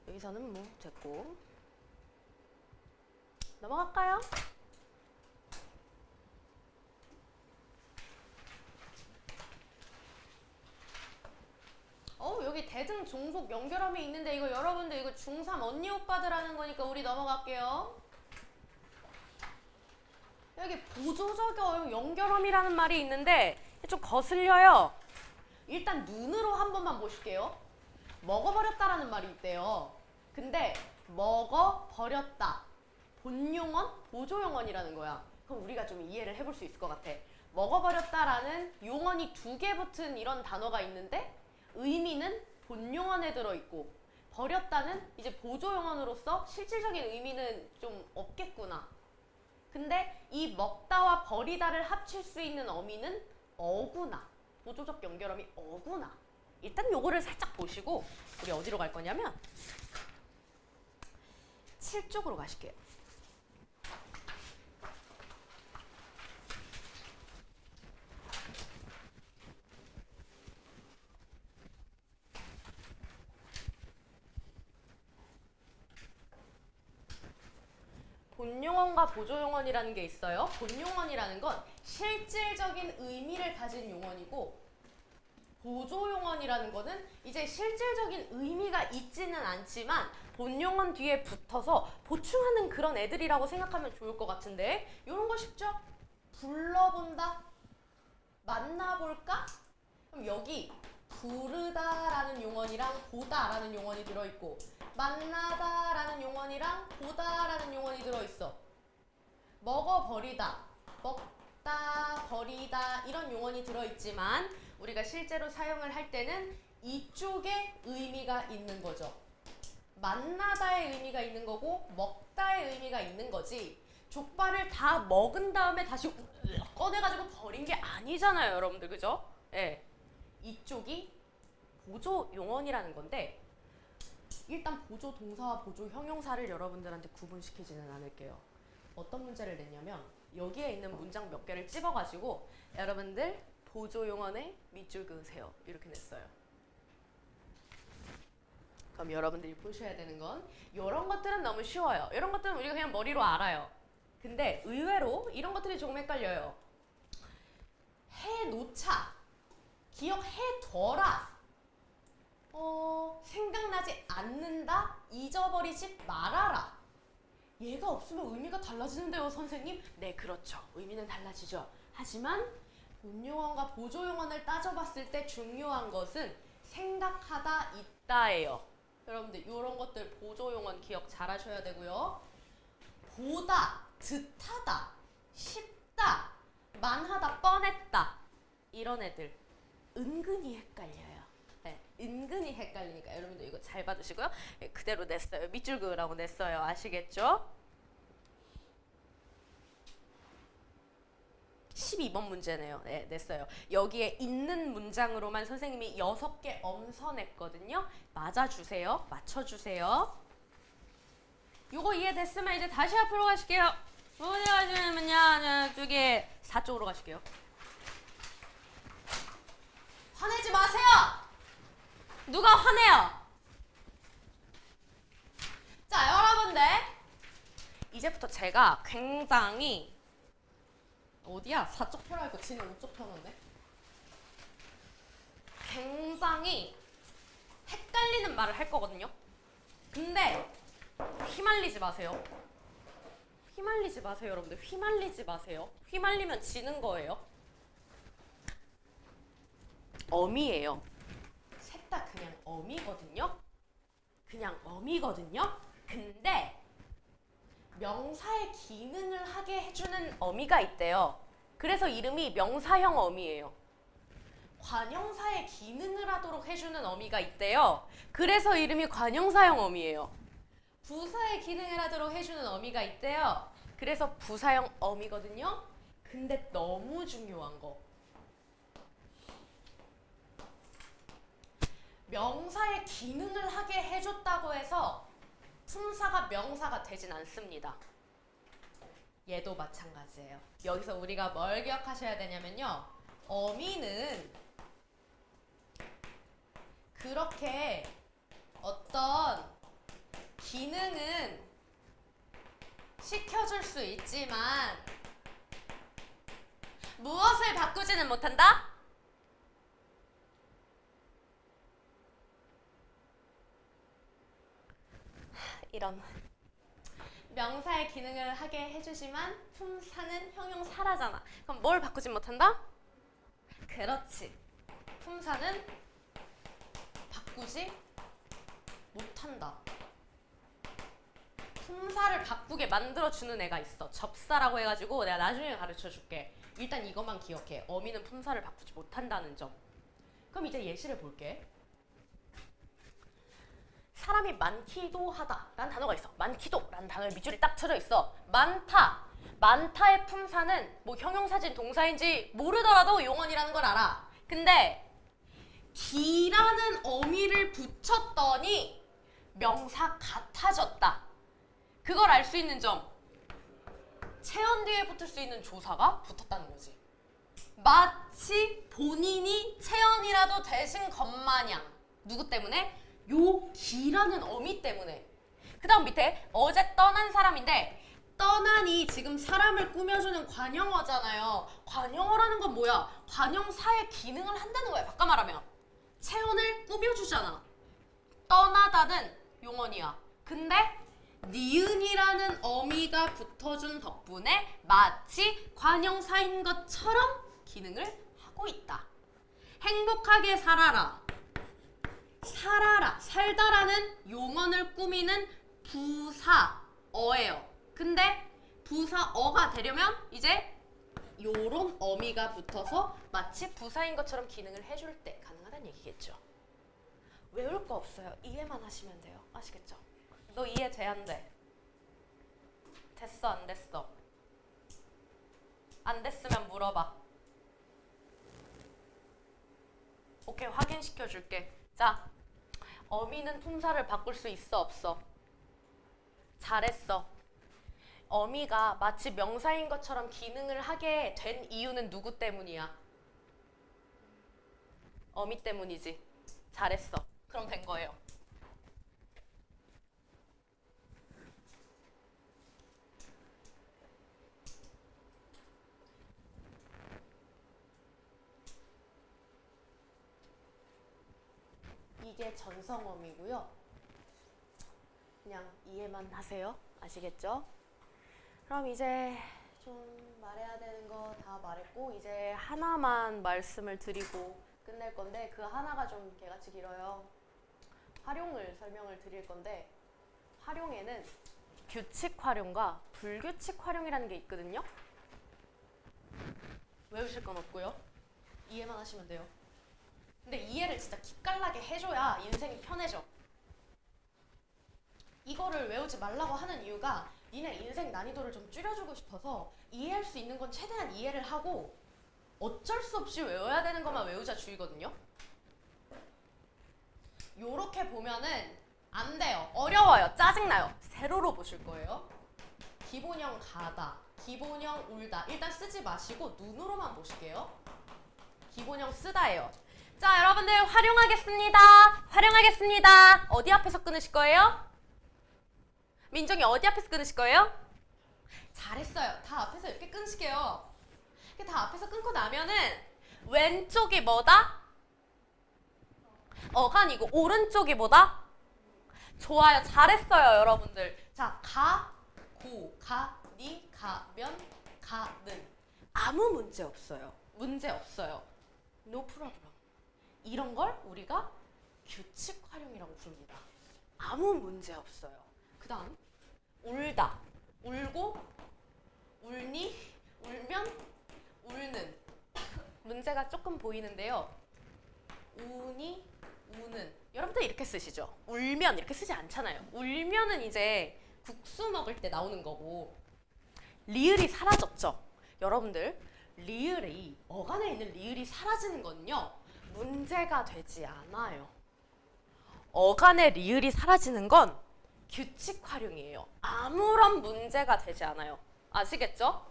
여기서는 뭐 됐고 넘어갈까요? 여기 대등 종속 연결함이 있는데 이거 여러분들 이거 중3 언니 오빠들 하는 거니까 우리 넘어갈게요. 여기 보조적 연결함이라는 말이 있는데 좀 거슬려요. 일단 눈으로 한 번만 보실게요. 먹어버렸다라는 말이 있대요. 근데 먹어버렸다. 본용언, 보조용언이라는 거야. 그럼 우리가 좀 이해를 해볼 수 있을 것 같아. 먹어버렸다라는 용언이 2개 붙은 이런 단어가 있는데 의미는 본용언에 들어있고 버렸다는 이제 보조용언으로서 실질적인 의미는 좀 없겠구나. 근데 이 먹다와 버리다를 합칠 수 있는 어미는 어구나. 보조적 연결어미 어구나. 일단 요거를 살짝 보시고 우리 어디로 갈 거냐면 7쪽으로 가실게요. 본용언과 보조용언이라는 게 있어요. 본용언이라는 건 실질적인 의미를 가진 용언이고 보조용언이라는 거는 이제 실질적인 의미가 있지는 않지만 본용언 뒤에 붙어서 보충하는 그런 애들이라고 생각하면 좋을 것 같은데 이런 거 쉽죠? 불러본다? 만나볼까? 그럼 여기 부르다라는 용언이랑 보다라는 용언이 들어있고 만나다라는 용언이랑 보다라는 용언이 들어있어. 먹어버리다, 먹다, 버리다 이런 용언이 들어있지만 우리가 실제로 사용을 할 때는 이쪽에 의미가 있는 거죠. 만나다의 의미가 있는 거고 먹다의 의미가 있는 거지 족발을 다 먹은 다음에 다시 꺼내가지고 버린 게 아니잖아요, 여러분들. 그죠? 예. 이쪽이 보조 용언이라는 건데 일단 보조 동사와 보조 형용사를 여러분들한테 구분시키지는 않을게요. 어떤 문제를 냈냐면 여기에 있는 문장 몇 개를 찝어가지고 여러분들 보조 용언에 밑줄 그으세요. 이렇게 냈어요. 그럼 여러분들이 보셔야 되는 건 이런 것들은 너무 쉬워요. 이런 것들은 우리가 그냥 머리로 알아요. 근데 의외로 이런 것들이 조금 헷갈려요. 해놓자, 기억해둬라, 생각나지 않는다, 잊어버리지 말아라. 얘가 없으면 의미가 달라지는데요, 선생님? 네, 그렇죠. 의미는 달라지죠. 하지만 운용어과 보조용어를 따져봤을 때 중요한 것은 생각하다, 있다예요. 여러분들 이런 것들 보조용어 기억 잘 하셔야 되고요. 보다, 듯하다, 쉽다, 만하다, 뻔했다, 이런 애들 은근히 헷갈려요. 네, 은근히 헷갈리니까 여러분들 이거 잘 봐주시고요. 네, 그대로 냈어요. 밑줄 그으라고 냈어요. 아시겠죠? 12번 문제네요. 네, 냈어요. 여기에 있는 문장으로만 선생님이 6개 엄선했거든요. 맞아주세요. 맞춰주세요. 요거 이해됐으면 이제 다시 앞으로 가실게요. 어디 가시면요, 저기 4쪽으로 가실게요. 화내지 마세요. 누가 화내요? 자, 여러분들 이제부터 제가 굉장히 어디야? 4쪽 펴라 했고 지는 5쪽 펴놓네. 굉장히 헷갈리는 말을 할 거거든요. 근데 휘말리지 마세요. 휘말리지 마세요, 여러분들. 휘말리지 마세요. 휘말리면 지는 거예요. 어미예요. 셋 다 그냥 어미거든요. 그냥 어미거든요. 근데 명사의 기능을 하게 해주는 어미가 있대요. 그래서 이름이 명사형 어미예요. 관형사의 기능을 하도록 해주는 어미가 있대요. 그래서 이름이 관형사형 어미예요. 부사의 기능을 하도록 해주는 어미가 있대요. 그래서 부사형 어미거든요. 근데 너무 중요한 거. 명사의 기능을 하게 해줬다고 해서 품사가 명사가 되진 않습니다. 얘도 마찬가지예요. 여기서 우리가 뭘 기억하셔야 되냐면요. 어미는 그렇게 어떤 기능은 시켜줄 수 있지만 무엇을 바꾸지는 못한다? 이런 명사의 기능을 하게 해주지만 품사는 형용사라잖아. 그럼 뭘 바꾸지 못한다? 그렇지. 품사는 바꾸지 못한다. 품사를 바꾸게 만들어주는 애가 있어. 접사라고 해가지고 내가 나중에 가르쳐줄게. 일단 이것만 기억해. 어미는 품사를 바꾸지 못한다는 점. 그럼 이제 예시를 볼게. 사람이 많기도 하다 라는 단어가 있어. 많기도 라는 단어에 밑줄이 딱 쳐져 있어. 많다. 많다의 품사는 뭐 형용사진 동사인지 모르더라도 용언이라는 걸 알아. 근데 기라는 어미를 붙였더니 명사 같아졌다. 그걸 알 수 있는 점. 체언 뒤에 붙을 수 있는 조사가 붙었다는 거지. 마치 본인이 체언이라도 되신 것마냥. 누구 때문에? 요 기라는 어미 때문에. 그 다음 밑에 어제 떠난 사람인데 떠나니 지금 사람을 꾸며주는 관형어잖아요. 관형어라는 건 뭐야? 관형사의 기능을 한다는 거야. 바꿔 말하면 체온을 꾸며주잖아. 떠나다는 용언이야. 근데 니은이라는 어미가 붙어준 덕분에 마치 관형사인 것처럼 기능을 하고 있다. 행복하게 살아라. 살아라, 살다라는 용언을 꾸미는 부사어예요. 근데 부사어가 되려면 이제 요런 어미가 붙어서 마치 부사인 것처럼 기능을 해줄 때 가능하다는 얘기겠죠. 외울 거 없어요. 이해만 하시면 돼요. 아시겠죠? 너 이해돼, 안 돼? 됐어, 안 됐어? 안 됐으면 물어봐. 오케이, 확인시켜줄게. 자, 어미는 품사를 바꿀 수 있어, 없어? 잘했어. 어미가 마치 명사인 것처럼 기능을 하게 된 이유는 누구 때문이야? 어미 때문이지. 잘했어. 그럼 된 거예요. 이게 전성어미고요. 그냥 이해만 하세요. 아시겠죠? 그럼 이제 좀 말해야 되는 거 다 말했고 이제 하나만 말씀을 드리고 끝낼 건데 그 하나가 좀 개같이 길어요. 활용을 설명을 드릴 건데 활용에는 규칙 활용과 불규칙 활용이라는 게 있거든요. 외우실 건 없고요. 이해만 하시면 돼요. 근데 이해를 진짜 기깔나게 해줘야 인생이 편해져. 이거를 외우지 말라고 하는 이유가 니네 인생 난이도를 좀 줄여주고 싶어서 이해할 수 있는 건 최대한 이해를 하고 어쩔 수 없이 외워야 되는 것만 외우자 주의거든요. 요렇게 보면은 안 돼요. 어려워요. 짜증나요. 세로로 보실 거예요. 기본형 가다, 기본형 울다. 일단 쓰지 마시고 눈으로만 보실게요. 기본형 쓰다예요. 자, 여러분들 활용하겠습니다. 활용하겠습니다. 어디 앞에서 끊으실 거예요? 민정이 어디 앞에서 끊으실 거예요? 잘했어요. 다 앞에서 이렇게 끊으실게요. 다 앞에서 끊고 나면은 왼쪽이 뭐다? 어간이고 오른쪽이 뭐다? 좋아요. 잘했어요, 여러분들. 자, 가, 고, 가, 니, 가면, 가는. 아무 문제 없어요. 문제 없어요. No problem. 이런 걸 우리가 규칙 활용이라고 부릅니다. 아무 문제 없어요. 그 다음 울다. 울고, 울니, 울면, 울는. 문제가 조금 보이는데요. 우니, 우는. 여러분들 이렇게 쓰시죠? 울면 이렇게 쓰지 않잖아요. 울면은 이제 국수 먹을 때 나오는 거고 리을이 사라졌죠? 여러분들 리을이 어간에 있는 리을이 사라지는 건요 문제가 되지 않아요. 어간의 리을이 사라지는 건 규칙 활용이에요. 아무런 문제가 되지 않아요. 아시겠죠?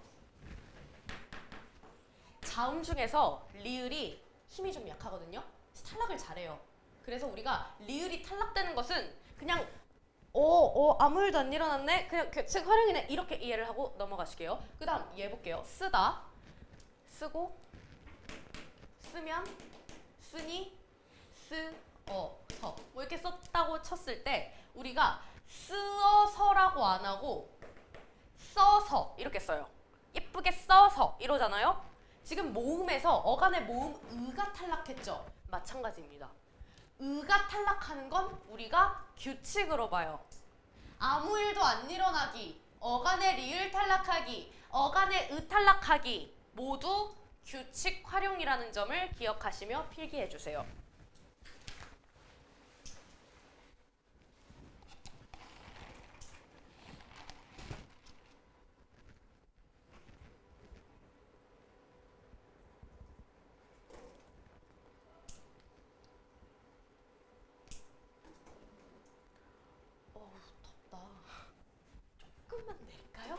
자음 중에서 리을이 힘이 좀 약하거든요. 탈락을 잘해요. 그래서 우리가 리을이 탈락되는 것은 그냥 아무 일도 안 일어났네? 그냥 규칙 활용이네? 이렇게 이해를 하고 넘어가실게요. 그 다음 얘 볼게요. 쓰다, 쓰고, 쓰면, 쓰니, 쓰어서 뭐 이렇게 썼다고 쳤을 때 우리가 쓰어서라고 안 하고 써서 이렇게 써요. 예쁘게 써서 이러잖아요. 지금 모음에서 어간의 모음 으가 탈락했죠. 마찬가지입니다. 으가 탈락하는 건 우리가 규칙으로 봐요. 아무 일도 안 일어나기, 어간의 리을 탈락하기, 어간의 으 탈락하기 모두 규칙 활용이라는 점을 기억하시며 필기해 주세요. 덥다. 조금만 내릴까요?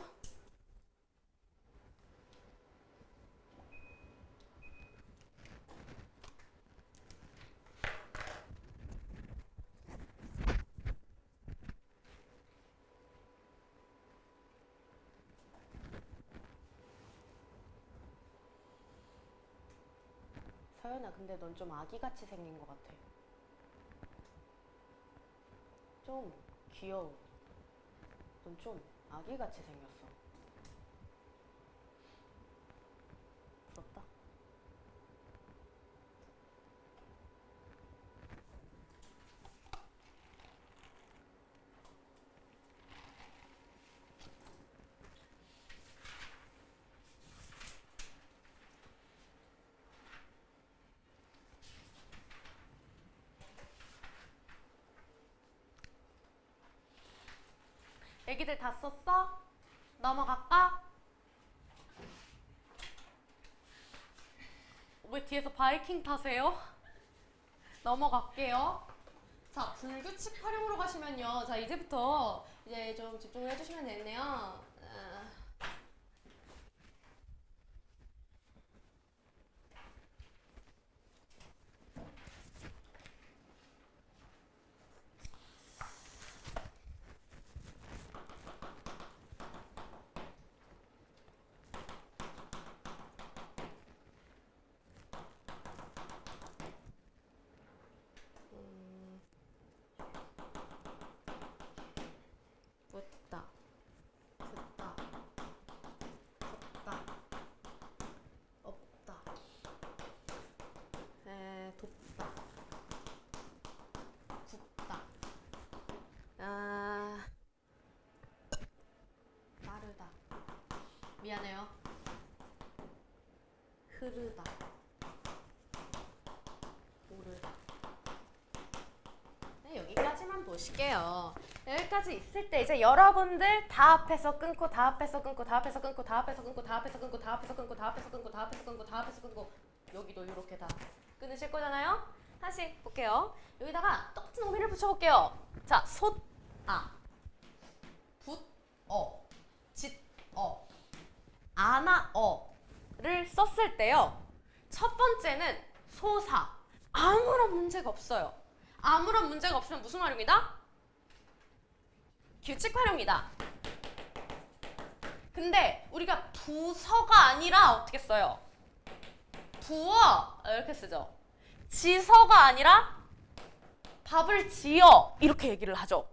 서연아, 근데 넌 좀 아기같이 생긴 것 같아. 좀 귀여워. 넌 좀 아기같이 생겼어. 부럽다. 애기들 다 썼어? 넘어갈까? 왜 뒤에서 바이킹 타세요? 넘어갈게요. 자, 불규칙 활용으로 가시면요. 자, 이제부터 이제 좀 집중을 해주시면 되겠네요. 흐르다, 오르다. 네, 여기까지만 보실게요. 여기까지 있을 때 이제 여러분들 다 앞에서 끊고 다 앞에서 끊고 다 앞에서 끊고 다 앞에서 끊고 다 앞에서 끊고 다 앞에서 끊고 다 앞에서 끊고 다 앞에서 끊고 다 앞에서 끊고 여기도 이렇게 다 끊으실 거잖아요. 다시 볼게요. 여기다가 똑같은 어미를 붙여볼게요. 자, 솥, 붓, 짓, 아나, 를 썼을 때요. 첫 번째는 소사. 아무런 문제가 없어요. 아무런 문제가 없으면 무슨 활용이다? 규칙 활용이다. 근데 우리가 부서가 아니라 어떻게 써요? 부어 이렇게 쓰죠. 지서가 아니라 밥을 지어 이렇게 얘기를 하죠.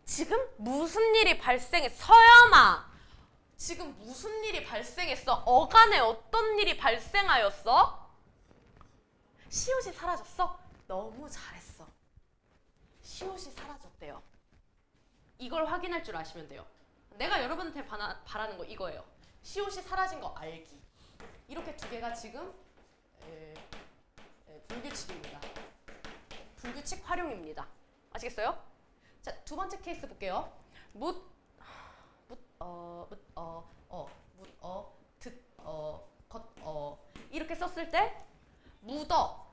지금 무슨 일이 발생했어? 서연아, 지금 무슨 일이 발생했어? 어간에 어떤 일이 발생하였어? 시옷이 사라졌어? 너무 잘했어. 시옷이 사라졌대요. 이걸 확인할 줄 아시면 돼요. 내가 여러분한테 바라는 거 이거예요. 시옷이 사라진 거 알기. 이렇게 두 개가 지금 불규칙입니다. 불규칙 활용입니다. 아시겠어요? 자, 두 번째 케이스 볼게요. 이렇게 썼을 때 묻어.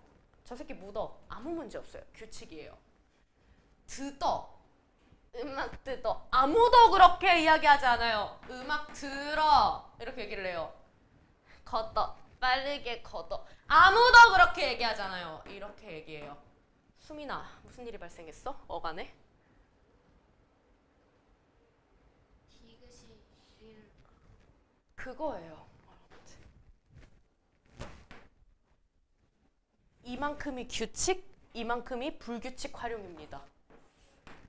저 새끼 묻어. 아무 문제 없어요. 규칙이에요. 듣어. 음악 듣어. 아무도 그렇게 이야기하지 않아요. 음악 들어. 이렇게 얘기를 해요. 걷어. 빠르게 걷어. 아무도 그렇게 얘기하지 않아요. 이렇게 얘기해요. 수민아, 무슨 일이 발생했어? 어간에? 그거예요. 이만큼이 규칙, 이만큼이 불규칙 활용입니다.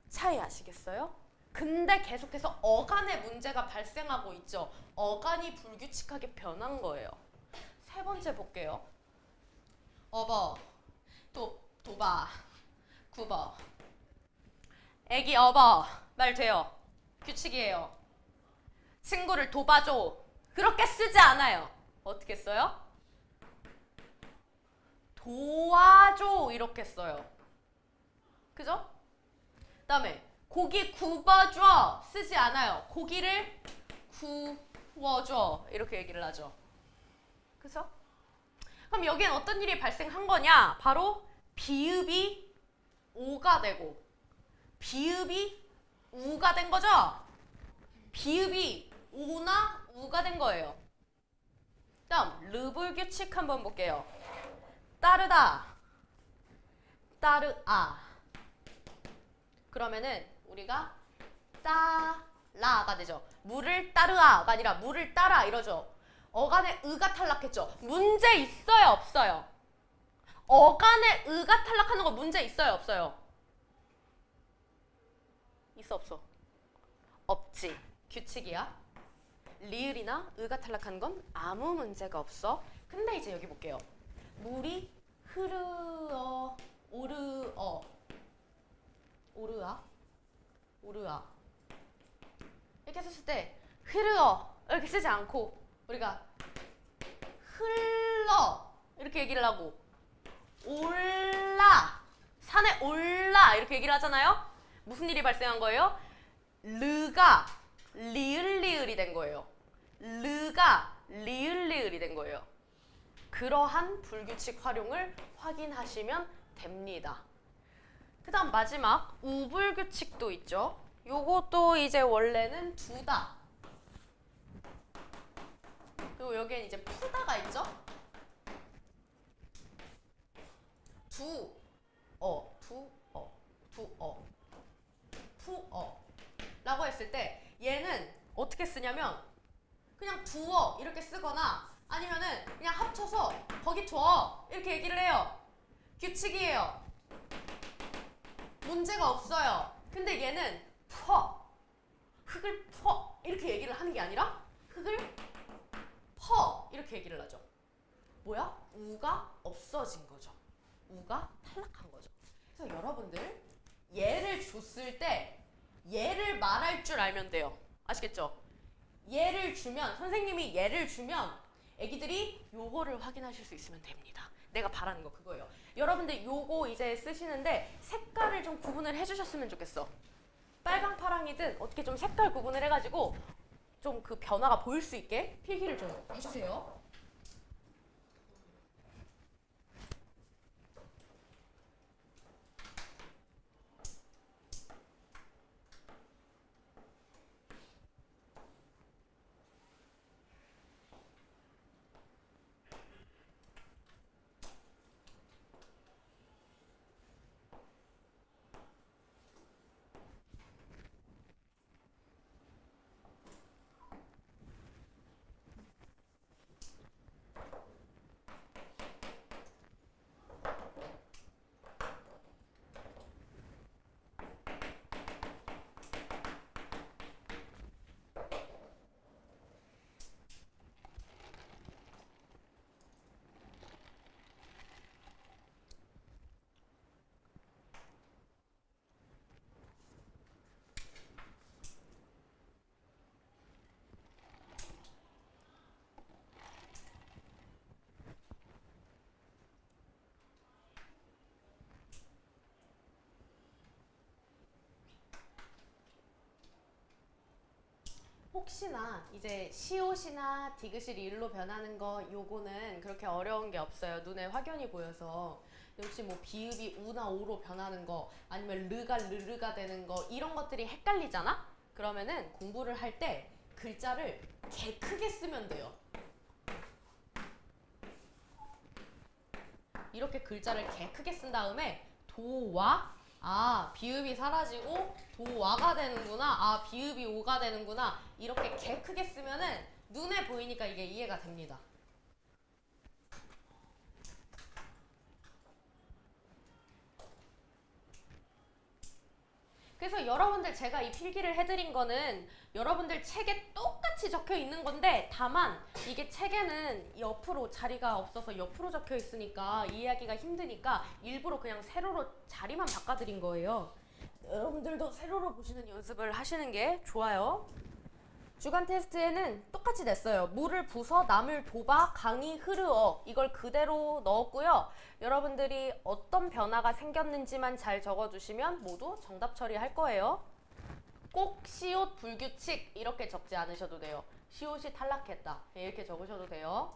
차이 아시겠어요? 근데 계속해서 어간에 문제가 발생하고 있죠. 어간이 불규칙하게 변한 거예요. 세 번째 볼게요. 어버, 도바, 구버. 애기 어버, 말 돼요. 규칙이에요. 친구를 도봐줘. 그렇게 쓰지 않아요. 어떻게 써요? 도와줘 이렇게 써요. 그죠? 그 다음에 고기 굽어줘 쓰지 않아요. 고기를 구워줘 이렇게 얘기를 하죠. 그죠? 그럼 여기엔 어떤 일이 발생한 거냐? 바로 비읍이 오가 되고 비읍이 우가 된 거죠? 비읍이 오나 우가 된 거예요. 다음 르불규칙 한번 볼게요. 따르다, 따르아. 그러면은 우리가 따라가 되죠. 물을 따르아가 아니라 물을 따라 이러죠. 어간에 의가 탈락했죠. 문제 있어요, 없어요? 어간에 의가 탈락하는 거 문제 있어요, 없어요? 있어, 없어? 없지. 규칙이야. 리을이나 의가 탈락하는 건 아무 문제가 없어. 근데 이제 여기 볼게요. 물이 흐르어, 오르어, 오르아, 오르아 이렇게 썼을 때 흐르어 이렇게 쓰지 않고 우리가 흘러 이렇게 얘기를 하고 올라, 산에 올라 이렇게 얘기를 하잖아요. 무슨 일이 발생한 거예요? 르가 리을리을이 된 거예요. 르가 리을리을이 된 거예요. 그러한 불규칙 활용을 확인하시면 됩니다. 그 다음 마지막 우불규칙도 있죠. 요것도 이제 원래는 두다. 그리고 여기엔 이제 푸다가 있죠. 푸어 라고 했을 때 얘는 어떻게 쓰냐면 그냥 두어 이렇게 쓰거나 아니면은 그냥 합쳐서 거기 둬 이렇게 얘기를 해요. 규칙이에요. 문제가 없어요. 근데 얘는 흙을 퍼 이렇게 얘기를 하는 게 아니라 흙을 퍼 이렇게 얘기를 하죠. 뭐야? 우가 없어진 거죠. 우가 탈락한 거죠. 그래서 여러분들 예를 줬을 때 예를 말할 줄 알면 돼요. 아시겠죠? 예를 주면 선생님이 예를 주면 애기들이 요거를 확인하실 수 있으면 됩니다. 내가 바라는 거 그거예요. 여러분들 요거 이제 쓰시는데 색깔을 좀 구분을 해주셨으면 좋겠어. 빨강 파랑이든 어떻게 좀 색깔 구분을 해가지고 좀 그 변화가 보일 수 있게 필기를 좀 해주세요. 혹시나 이제 시옷이나 디귿이 일로 변하는 거 요거는 그렇게 어려운 게 없어요. 눈에 확연히 보여서. 혹시 뭐 비읍이 우나 오로 변하는 거 아니면 르가 르르가 되는 거 이런 것들이 헷갈리잖아? 그러면은 공부를 할 때 글자를 개 크게 쓰면 돼요. 이렇게 글자를 개 크게 쓴 다음에 도와 아 비읍이 사라지고 도와가 되는구나 아 비읍이 오가 되는구나 이렇게 개 크게 쓰면은 눈에 보이니까 이게 이해가 됩니다. 그래서 여러분들 제가 이 필기를 해드린 거는 여러분들 책에 똑같이 적혀 있는 건데 다만 이게 책에는 옆으로 자리가 없어서 옆으로 적혀 있으니까 이해하기가 힘드니까 일부러 그냥 세로로 자리만 바꿔드린 거예요. 여러분들도 세로로 보시는 연습을 하시는 게 좋아요. 주간 테스트에는 똑같이 냈어요. 물을 부서 남을 도바 강이 흐르어 이걸 그대로 넣었고요. 여러분들이 어떤 변화가 생겼는지만 잘 적어주시면 모두 정답 처리할 거예요. 꼭 시옷 불규칙 이렇게 적지 않으셔도 돼요. 시옷이 탈락했다 이렇게 적으셔도 돼요.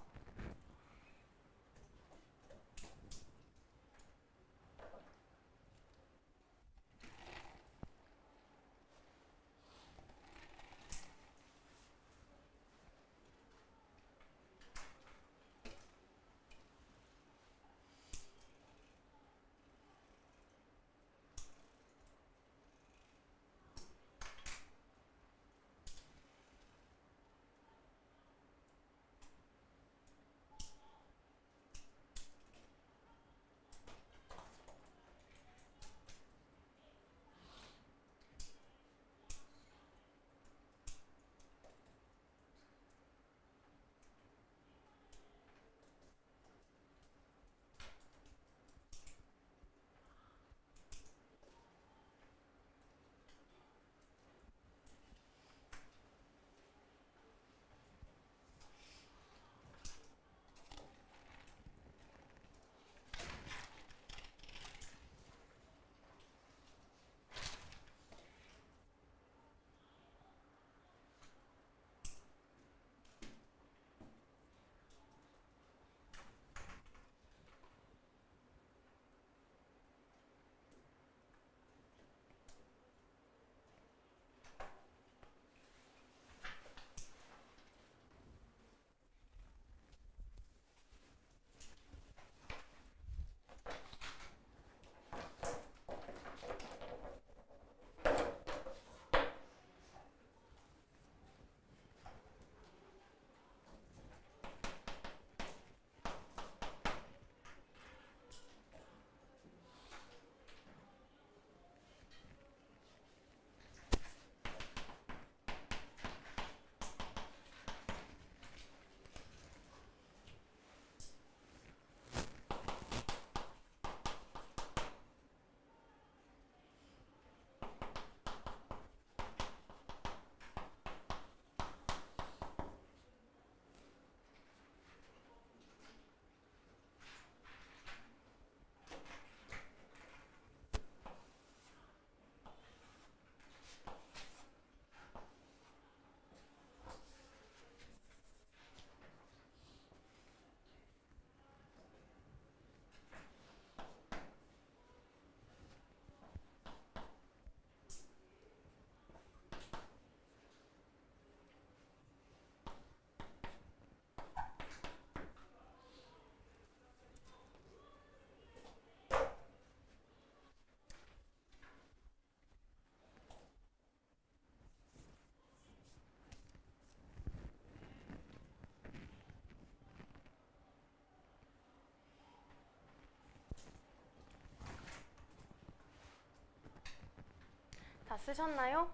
쓰셨나요?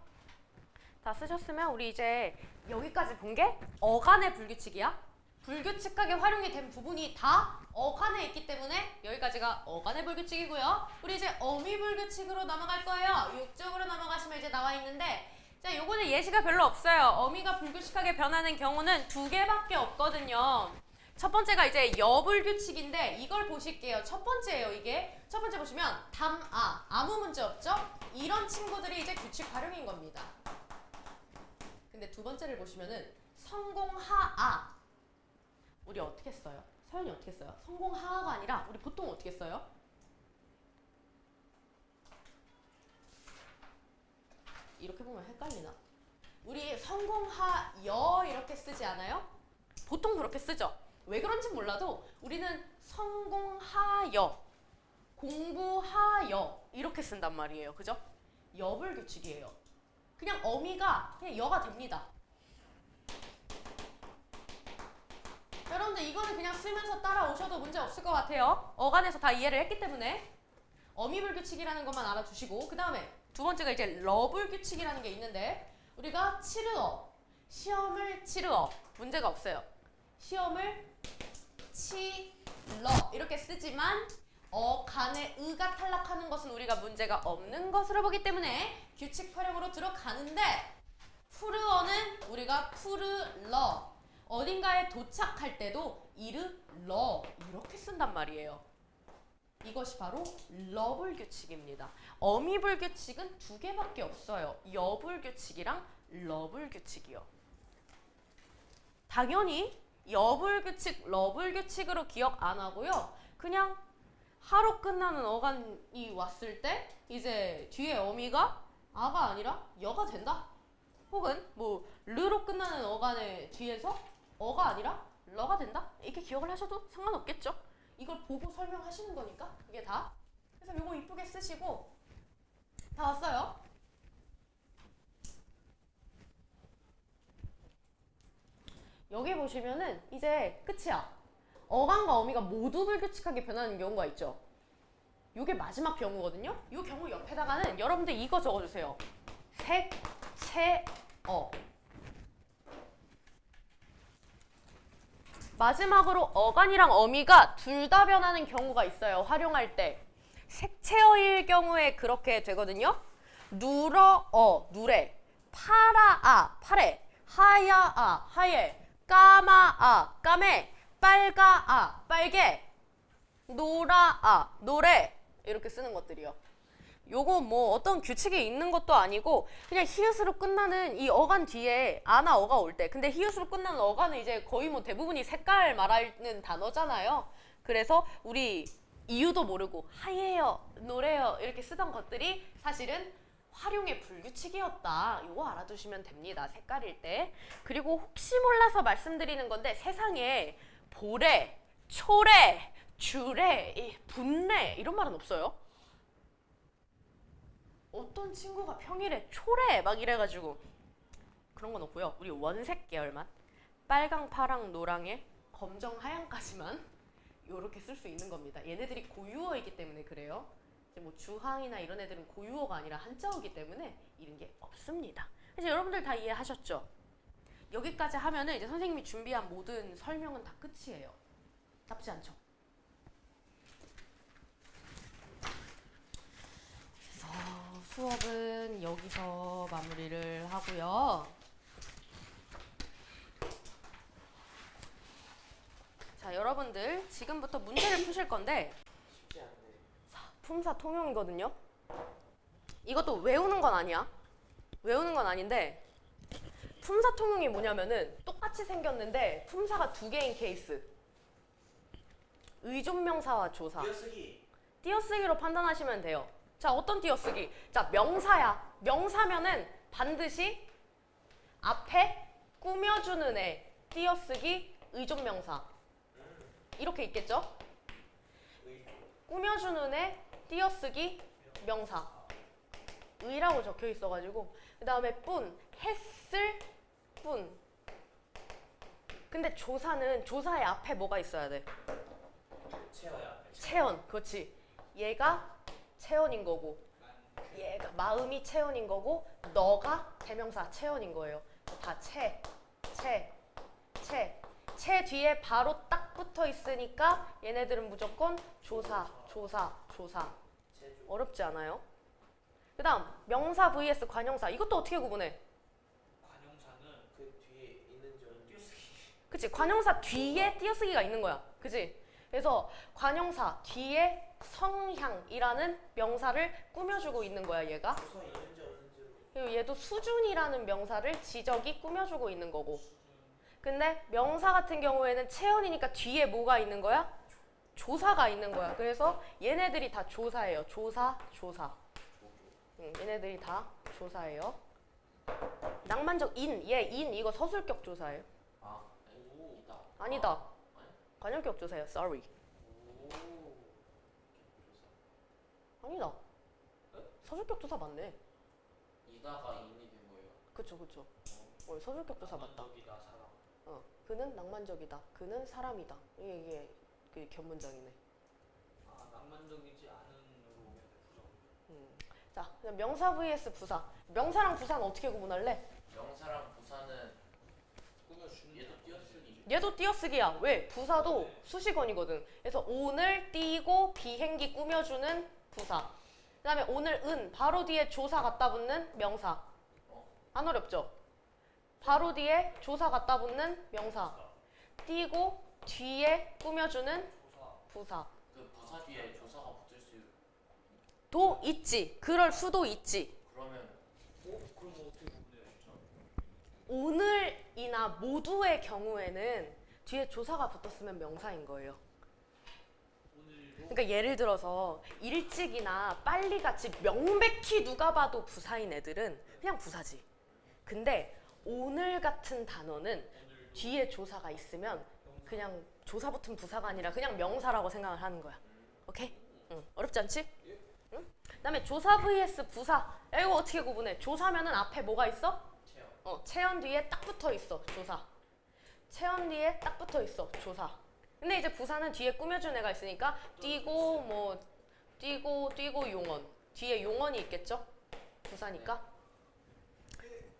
다 쓰셨으면 우리 이제 여기까지 본 게 어간의 불규칙이야. 불규칙하게 활용이 된 부분이 다 어간에 있기 때문에 여기까지가 어간의 불규칙이고요. 우리 이제 어미 불규칙으로 넘어갈 거예요. 6쪽으로 넘어가시면 이제 나와 있는데, 자, 요거는 예시가 별로 없어요. 어미가 불규칙하게 변하는 경우는 두 개밖에 없거든요. 첫 번째가 이제 여불규칙인데 이걸 보실게요. 첫 번째예요, 이게. 첫 번째 보시면 담아, 아무 문제 없죠? 이런 친구들이 이제 규칙 활용인 겁니다. 근데 두 번째를 보시면은 성공하아. 우리 어떻게 써요? 서연이 어떻게 써요? 성공하아가 아니라 우리 보통 어떻게 써요? 이렇게 보면 헷갈리나? 우리 성공하여 이렇게 쓰지 않아요? 보통 그렇게 쓰죠. 왜 그런지 몰라도 우리는 성공하여, 공부하여 이렇게 쓴단 말이에요. 그죠? 여불규칙이에요. 그냥 어미가 그냥 여가 됩니다. 여러분들 이거는 그냥 쓰면서 따라오셔도 문제 없을 것 같아요. 어간에서 다 이해를 했기 때문에. 어미불규칙이라는 것만 알아두시고, 그 다음에 두 번째가 이제 러불규칙이라는 게 있는데, 우리가 치르어, 시험을 치르어, 문제가 없어요. 시험을 치러 이렇게 쓰지만 어간의 의가 탈락하는 것은 우리가 문제가 없는 것으로 보기 때문에 규칙 활용으로 들어가는데, 푸르어는 우리가 푸르러, 어딘가에 도착할 때도 이르러 이렇게 쓴단 말이에요. 이것이 바로 러불규칙입니다. 어미불규칙은 두 개밖에 없어요. 여불규칙이랑 러불규칙이요. 당연히 여불규칙, 러불규칙으로 기억 안 하고요. 그냥 하로 끝나는 어간이 왔을 때 이제 뒤에 어미가 아가 아니라 여가 된다. 혹은 뭐 르로 끝나는 어간의 뒤에서 어가 아니라 러가 된다. 이렇게 기억을 하셔도 상관없겠죠. 이걸 보고 설명하시는 거니까 그게 다. 그래서 요거 이쁘게 쓰시고. 다 왔어요? 여기 보시면은 이제 끝이야. 어간과 어미가 모두 불규칙하게 변하는 경우가 있죠. 요게 마지막 경우거든요. 요 경우 옆에다가는 여러분들 이거 적어주세요. 색, 채, 어. 마지막으로 어간이랑 어미가 둘 다 변하는 경우가 있어요. 활용할 때. 색채어일 경우에 그렇게 되거든요. 누러어, 누래. 파라아, 파래. 하야아, 하얘. 까마아, 까매. 빨가아, 빨개. 노라아, 노래. 이렇게 쓰는 것들이요. 요거 뭐 어떤 규칙이 있는 것도 아니고 그냥 히읗으로 끝나는 이 어간 뒤에 아나 어가 올 때, 근데 히읗으로 끝나는 어간은 이제 거의 뭐 대부분이 색깔 말하는 단어잖아요. 그래서 우리 이유도 모르고 하예요, 노래요 이렇게 쓰던 것들이 사실은 활용의 불규칙이었다. 요거 알아두시면 됩니다. 색깔일 때. 그리고 혹시 몰라서 말씀드리는 건데, 세상에 보래, 초래, 주래, 분래 이런 말은 없어요. 어떤 친구가 평일에 초래 막 이래가지고 그런 건 없고요. 우리 원색 계열만 빨강, 파랑, 노랑에 검정, 하얀까지만 요렇게 쓸 수 있는 겁니다. 얘네들이 고유어이기 때문에 그래요. 이제 뭐 주항이나 이런 애들은 고유어가 아니라 한자어이기 때문에 이런 게 없습니다. 이제 여러분들 다 이해하셨죠? 여기까지 하면은 이제 선생님이 준비한 모든 설명은 다 끝이에요. 답지 않죠? 수업은 여기서 마무리를 하고요. 자, 여러분들 지금부터 문제를 푸실 건데, 품사 통용이거든요. 이것도 외우는 건 아니야. 외우는 건 아닌데, 품사 통용이 뭐냐면은 똑같이 생겼는데 품사가 두 개인 케이스. 의존명사와 조사. 띄어쓰기로 판단하시면 돼요. 자, 어떤 띄어쓰기? 자, 명사야. 명사면은 반드시 앞에 꾸며주는 애, 띄어쓰기, 의존명사. 이렇게 있겠죠? 꾸며주는 애, 띄어쓰기, 명사. 의라고 적혀 있어가지고. 그 다음에 뿐, 했을 뿐. 근데 조사는 조사의 앞에 뭐가 있어야 돼? 체언, 그렇지. 얘가 체언인 거고 얘가 마음이 체온인 거고 너가 대명사 체온인 거예요. 다 채 뒤에 바로 딱 붙어 있으니까 얘네들은 무조건 조사. 어렵지 않아요? 그 다음 명사 vs 관형사. 이것도 어떻게 구분해? 관용사는 그 뒤에 있는 저는 띄어쓰기. 그치? 관형사 뒤에 띄어쓰기가 있는 거야. 그치? 그래서 관형사 뒤에 성향이라는 명사를 꾸며주고 있는 거야, 얘가. 조사 있는지 없는지로. 그리고 얘도 수준이라는 명사를 지적이 꾸며주고 있는 거고. 근데 명사 같은 경우에는 체온이니까 뒤에 뭐가 있는 거야? 조사가 있는 거야. 그래서 얘네들이 다 조사예요. 조사. 얘네들이 다 조사예요. 낭만적 얘 이거 서술격 조사예요. 아, 이다. 아니다. 관형격 조사예요. Sorry. 아니다. 서술격 조사 맞네. 이다가 인이 된 거예요. 그쵸. 서술격 조사 맞다. 낭만적이다 사람. 그는 낭만적이다. 그는 사람이다. 이게 그 견문장이네. 아, 낭만적이지 않은으로 오면 부정. 자, 그럼 명사 vs 부사. 명사랑 부사는 어떻게 구분할래? 명사랑 부사는 얘도 띄어쓰기죠. 얘도 띄어쓰기야. 왜? 부사도 수식어이거든. 그래서 오늘 띄고 비행기 꾸며주는 부사. 그 다음에 오늘 은 바로 뒤에 조사 갖다 붙는 명사. 안 어렵죠? 바로 뒤에 조사 갖다 붙는 명사. 띄고 뒤에 꾸며주는 부사. 그 부사 뒤에 조사가 붙을 도 있지. 그럴 수도 있지. 그러면 그럼 어떻게 구분해요, 진짜? 오늘이나 모두의 경우에는 뒤에 조사가 붙었으면 명사인 거예요. 오늘도 그러니까 예를 들어서 일찍이나 빨리 같이 명백히 누가 봐도 부사인 애들은 그냥 부사지. 근데 오늘 같은 단어는 뒤에 조사가 있으면 그냥 조사 붙은 부사가 아니라 그냥 명사라고 생각을 하는 거야. 오케이? 응. 어렵지 않지? 응? 그다음에 조사 vs 부사. 야, 이거 어떻게 구분해? 조사면은 앞에 뭐가 있어? 체험. 체험 뒤에 딱 붙어 있어. 조사. 체험 뒤에 딱 붙어 있어. 조사. 근데 이제 부사는 뒤에 꾸며준 애가 있으니까 뛰고 용언. 뒤에 용언이 있겠죠? 부사니까.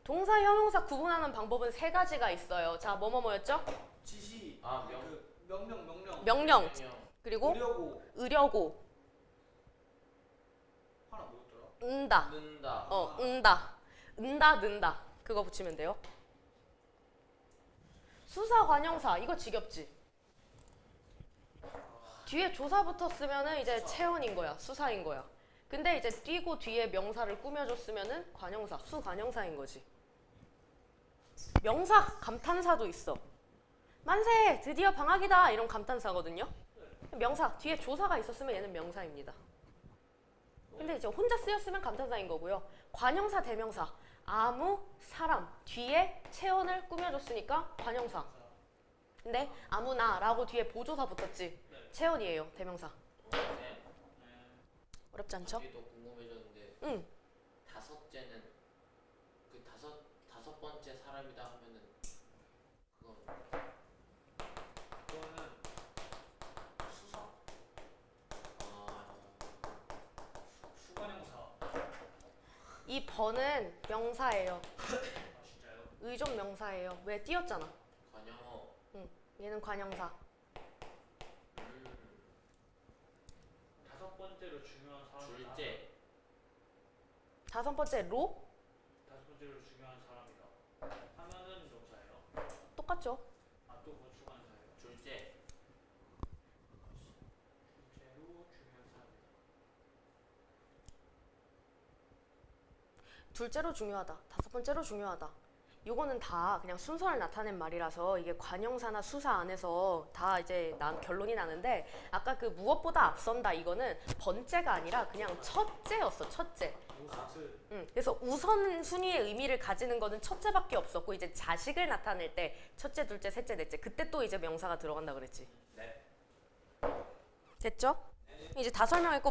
동사, 형용사 구분하는 방법은 세 가지가 있어요. 자, 뭐였죠? 지시. 아, 그 명령. 명령. 그리고 의려고. 의려고. 하나 뭐였더라? 은다. 는다. 는다. 그거 붙이면 돼요. 수사, 관형사. 이거 지겹지? 뒤에 조사 붙었으면은 이제 체온인 거야. 수사인 거야. 근데 이제 뛰고 뒤에 명사를 꾸며줬으면은 관형사, 수관형사인 거지. 명사 감탄사도 있어. 만세! 드디어 방학이다! 이런 감탄사거든요. 명사, 뒤에 조사가 있었으면 얘는 명사입니다. 근데 이제 혼자 쓰였으면 감탄사인 거고요. 관형사, 대명사, 아무, 사람, 뒤에 체온을 꾸며줬으니까 관형사. 근데 아무나라고 뒤에 보조사 붙었지. 체온이에요, 대명사. 네. 어렵지 않죠? 이게 더 궁금해졌는데 응. 다섯째는 그 다섯 번째 사람이다 하면은 그건 그거는 수사. 수관형사. 이 번은 명사예요. 아, 진짜요? 의존 명사예요. 왜 띄었잖아. 관영어. 얘는 관형사. 다섯 번째로 중요한 사람이다. 둘째. 다섯 번째 로? 다섯 번째로 중요한 사람이다. 하면은 명사예요. 똑같죠? 또 그건 주관사예요. 둘째. 둘째로 중요한 사람이다. 둘째로 중요하다. 다섯 번째로 중요하다. 요거는 다 그냥 순서를 나타낸 말이라서 이게 관형사나 수사 안에서 다 이제 결론이 나는데 아까 그 무엇보다 앞선다 이거는 번째가 아니라 그냥 첫째였어. 첫째. 그래서 우선순위의 의미를 가지는 거는 첫째밖에 없었고 이제 자식을 나타낼 때 첫째, 둘째, 셋째, 넷째 그때 또 이제 명사가 들어간다 그랬지. 네. 됐죠? 이제 다 설명했고